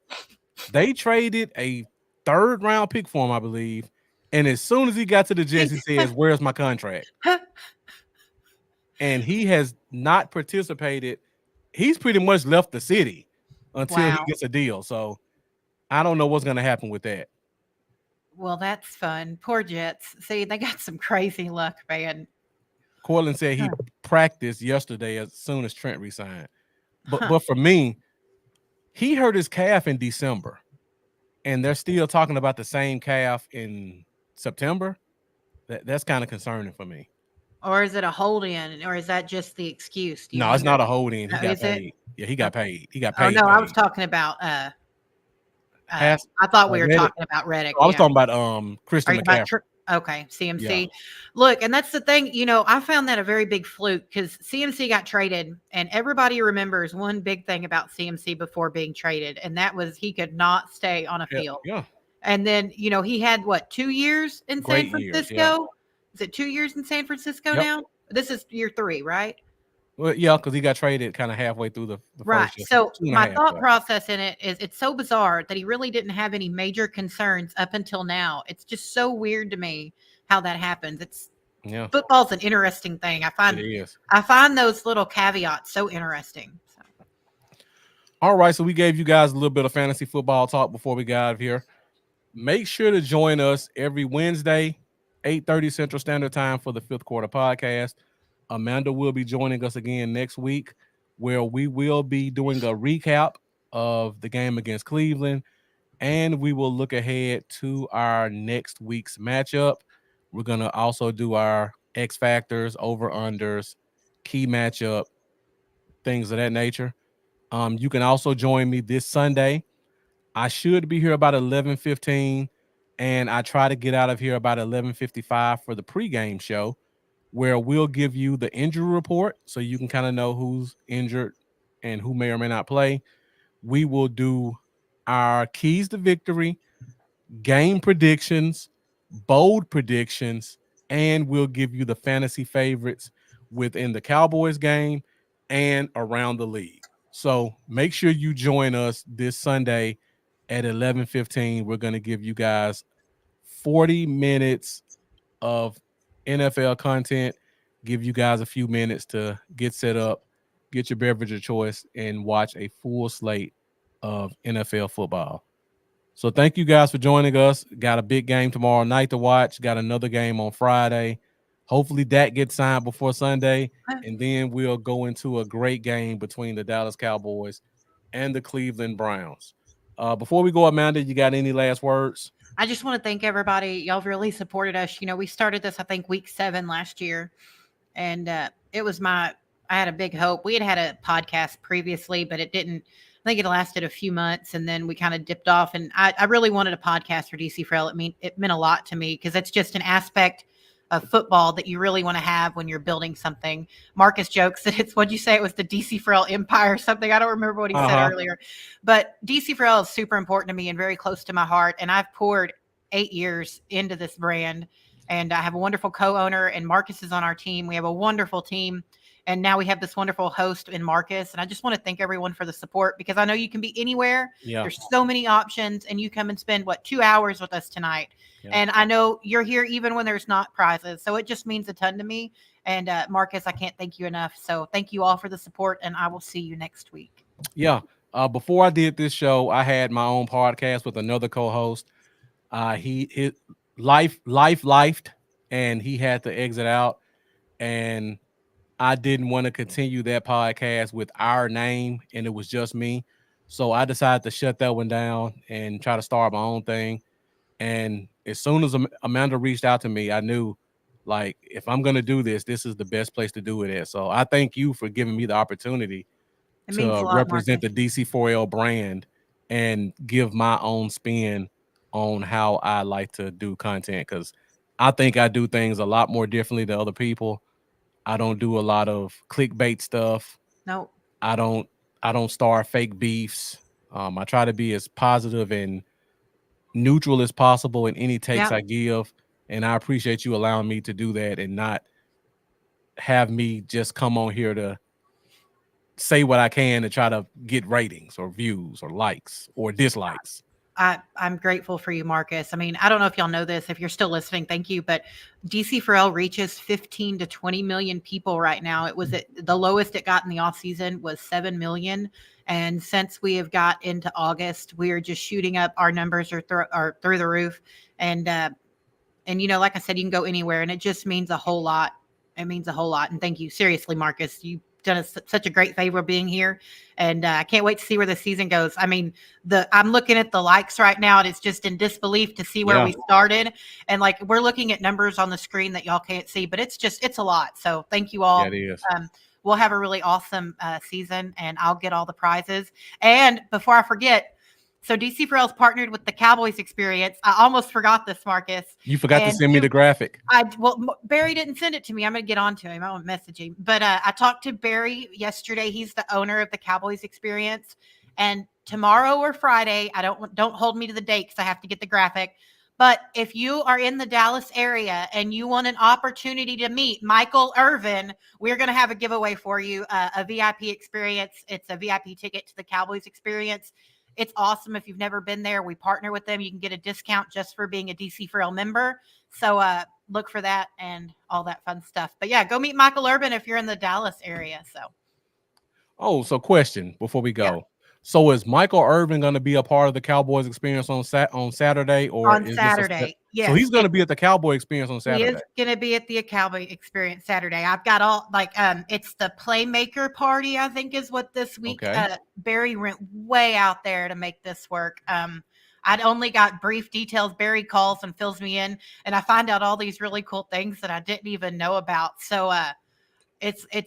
They traded a 3rd round pick for him, I believe. And as soon as he got to the Jets, he says, where's my contract? And he has not participated. He's pretty much left the city until he gets a deal. So I don't know what's going to happen with that. Well, that's fun. Poor Jets. See, they got some crazy luck, man. Cortland said he practiced yesterday as soon as Trent resigned. But for me, he hurt his calf in December, and they're still talking about the same calf in September. That's kind of concerning for me. Or is it a hold-in, or is that just the excuse? No, it's not a hold-in. He got paid. Yeah, he got paid. He got paid. Oh, no, I was talking about I thought we were talking about Reddick. I was talking about Christian McCaffrey. Okay, CMC. Yeah. Look, and that's the thing, I found that a very big fluke because CMC got traded, and everybody remembers one big thing about CMC before being traded, and that was he could not stay on a field. Yeah. And then, he had 2 years in San Francisco? Yeah. Is it 2 years in San Francisco now? This is year 3, right? Well, yeah, because he got traded kind of halfway through the right. First year. So my thought process in it is it's so bizarre that he really didn't have any major concerns up until now. It's just so weird to me how that happens. Football's an interesting thing. I find those little caveats so interesting. So. All right, so we gave you guys a little bit of fantasy football talk before we got out of here. Make sure to join us every Wednesday, 8:30 Central Standard Time for the Fifth Quarter Podcast. Amanda will be joining us again next week, where we will be doing a recap of the game against Cleveland, and we will look ahead to our next week's matchup. We're going to also do our X factors, over-unders, key matchup, things of that nature. You can also join me this Sunday. I should be here about 11:15, and I try to get out of here about 11:55 for the pregame show, where we'll give you the injury report so you can kind of know who's injured and who may or may not play. We will do our keys to victory, game predictions, bold predictions, and we'll give you the fantasy favorites within the Cowboys game and around the league. So make sure you join us this Sunday at 11:15. We're going to give you guys 40 minutes of NFL content, give you guys a few minutes to get set up, get your beverage of choice, and watch a full slate of NFL football. So thank you guys for joining us. Got a big game tomorrow night to watch. Got another game on Friday. Hopefully that gets signed before Sunday, and then we'll go into a great game between the Dallas Cowboys and the Cleveland Browns. Before we go, Amanda, you got any last words? I just want to thank everybody. Y'all really supported us. We started this, I think, week 7 last year, and it was I had a big hope. We had a podcast previously, but it didn't. I think it lasted a few months, and then we kind of dipped off. And I really wanted a podcast for DC Frail. It meant a lot to me because it's just an aspect of football that you really want to have when you're building something. Marcus jokes that it's, what'd you say? It was the DC Frail Empire or something. I don't remember what he said earlier, but DC Frail is super important to me and very close to my heart. And I've poured 8 years into this brand, and I have a wonderful co-owner, and Marcus is on our team. We have a wonderful team. And now we have this wonderful host in Marcus. And I just want to thank everyone for the support because I know you can be anywhere. Yeah. There's so many options, and you come and spend 2 hours with us tonight. Yeah. And I know you're here even when there's not prizes. So it just means a ton to me. And Marcus, I can't thank you enough. So thank you all for the support, and I will see you next week. Yeah. Before I did this show, I had my own podcast with another co-host. His life lifed, and he had to exit out. And I didn't want to continue that podcast with our name, and it was just me. So I decided to shut that one down and try to start my own thing. And as soon as Amanda reached out to me, I knew, like, if I'm going to do this, this is the best place to do it at. So I thank you for giving me the opportunity to represent the DC4L brand and give my own spin on how I like to do content, because I think I do things a lot more differently than other people. I don't do a lot of clickbait stuff. No. I don't start fake beefs. I try to be as positive and neutral as possible in any takes I give. And I appreciate you allowing me to do that and not have me just come on here to say what I can to try to get ratings or views or likes or dislikes. I'm grateful for you, Marcus. I mean, I don't know if y'all know this. If you're still listening, thank you. But DC4L reaches 15 to 20 million people right now. It was the lowest it got in the off season was 7 million. And since we have got into August, we are just shooting up. Our numbers are through the roof. And like I said, you can go anywhere, and it just means a whole lot. It means a whole lot. And thank you. Seriously, Marcus, you've done us such a great favor being here. And I can't wait to see where the season goes. I mean, I'm looking at the likes right now, and it's just in disbelief to see where we started. And like, we're looking at numbers on the screen that y'all can't see, but it's a lot. So thank you all. Yeah, it is. We'll have a really awesome season, and I'll get all the prizes. And before I forget, so DC4L's partnered with the Cowboys Experience. I almost forgot this, Marcus. You forgot to send me the graphic. Barry didn't send it to me. I'm going to get on to him. I won't message him. But I talked to Barry yesterday. He's the owner of the Cowboys Experience. And tomorrow or Friday, don't hold me to the date because I have to get the graphic. But if you are in the Dallas area and you want an opportunity to meet Michael Irvin, we're going to have a giveaway for you, a VIP experience. It's a VIP ticket to the Cowboys Experience. It's awesome. If you've never been there, we partner with them. You can get a discount just for being a DC4L member. So look for that and all that fun stuff. But yeah, go meet Michael Irvin if you're in the Dallas area. So question before we go. Yeah. So is Michael Irvin going to be a part of the Cowboys Experience on Saturday, or on Saturday? Yes. So he's going to be at the Cowboy Experience on Saturday. He is going to be at the Cowboy Experience Saturday. I've got all it's the Playmaker Party, I think is what this week. Okay. Barry went way out there to make this work. I'd only got brief details. Barry calls and fills me in, and I find out all these really cool things that I didn't even know about. So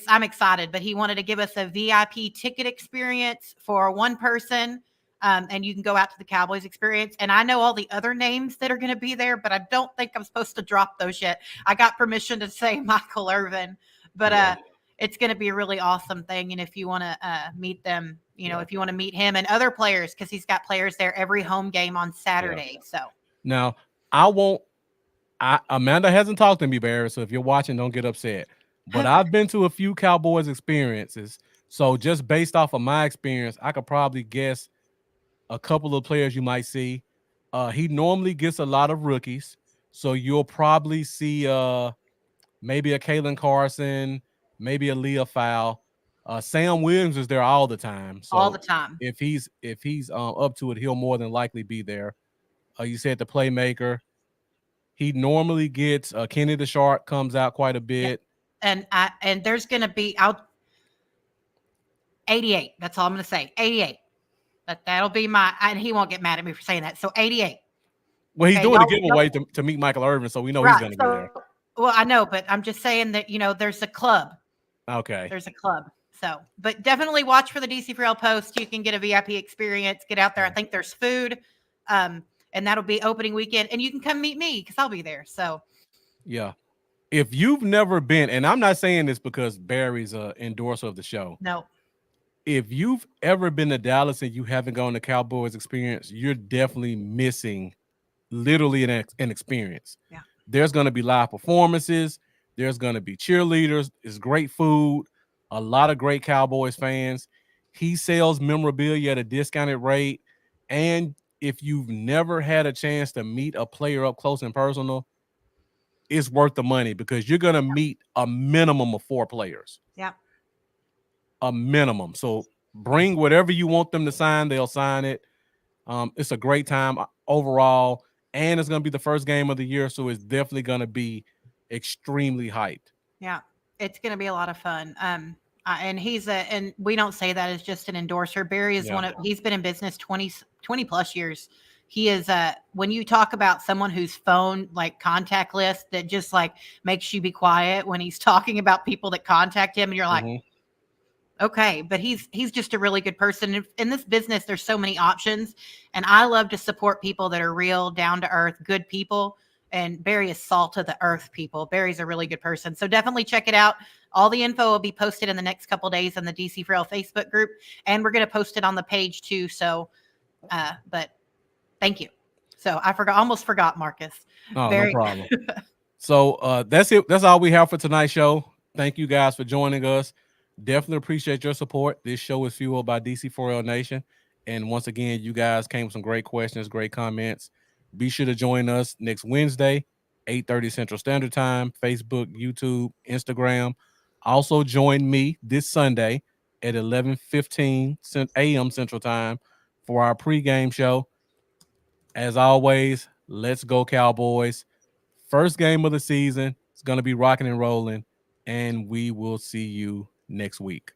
I'm excited, but he wanted to give us a VIP ticket experience for one person. And you can go out to the Cowboys Experience. And I know all the other names that are going to be there, but I don't think I'm supposed to drop those yet. I got permission to say Michael Irvin, but it's going to be a really awesome thing. And if you want to meet them, if you want to meet him and other players, because he's got players there every home game on Saturday. So now Amanda hasn't talked to me, Barry. So if you're watching, don't get upset. But I've been to a few Cowboys experiences. So just based off of my experience, I could probably guess a couple of players you might see. He normally gets a lot of rookies. So you'll probably see maybe a Kalen Carson, maybe a Leah Fowl. Sam Williams is there all the time. So all the time. If he's up to it, he'll more than likely be there. You said the Playmaker. He normally gets Kenny the Shark comes out quite a bit. And there's going to be 88. That's all I'm going to say. 88. That'll be and he won't get mad at me for saying that. So 88. Well, he's Okay, doing the y'all, giveaway to meet Michael Irvin, so we know he's right. going to be there. Well, I know, but I'm just saying that, there's a club. Okay. There's a club. So, but definitely watch for the DC for L post. You can get a VIP experience, get out there. I think there's food. And that'll be opening weekend. And you can come meet me because I'll be there. So, yeah. If you've never been, and I'm not saying this because Barry's an endorser of the show. No. If you've ever been to Dallas and you haven't gone to Cowboys experience, you're definitely missing literally an experience. Yeah. There's going to be live performances. There's going to be cheerleaders. It's great food. A lot of great Cowboys fans. He sells memorabilia at a discounted rate. And if you've never had a chance to meet a player up close and personal, it's worth the money because you're going to meet a minimum of 4 players. Yeah. A minimum. So bring whatever you want them to sign. They'll sign it. It's a great time overall. And it's going to be the first game of the year, so it's definitely going to be extremely hyped. Yeah, it's going to be a lot of fun. And and we don't say that as just an endorser. Barry is he's been in business 20 plus years. He is when you talk about someone whose phone like contact list that just like makes you be quiet when he's talking about people that contact him and you're like, okay, but he's just a really good person. In this business, there's so many options, and I love to support people that are real, down to earth, good people. And Barry is salt of the earth people. Barry's a really good person. So definitely check it out. All the info will be posted in the next couple of days on the DC for L Facebook group, and we're going to post it on the page too. So, but thank you. So I almost forgot, Marcus. Oh, Barry. No problem. So that's it. That's all we have for tonight's show. Thank you guys for joining us. Definitely appreciate your support. This show is fueled by DC4L Nation. And once again, you guys came with some great questions, great comments. Be sure to join us next Wednesday, 8:30 Central Standard Time, Facebook, YouTube, Instagram. Also join me this Sunday at 11:15 a.m. Central Time for our pregame show. As always, let's go Cowboys. First game of the season. It's going to be rocking and rolling, and we will see you next week.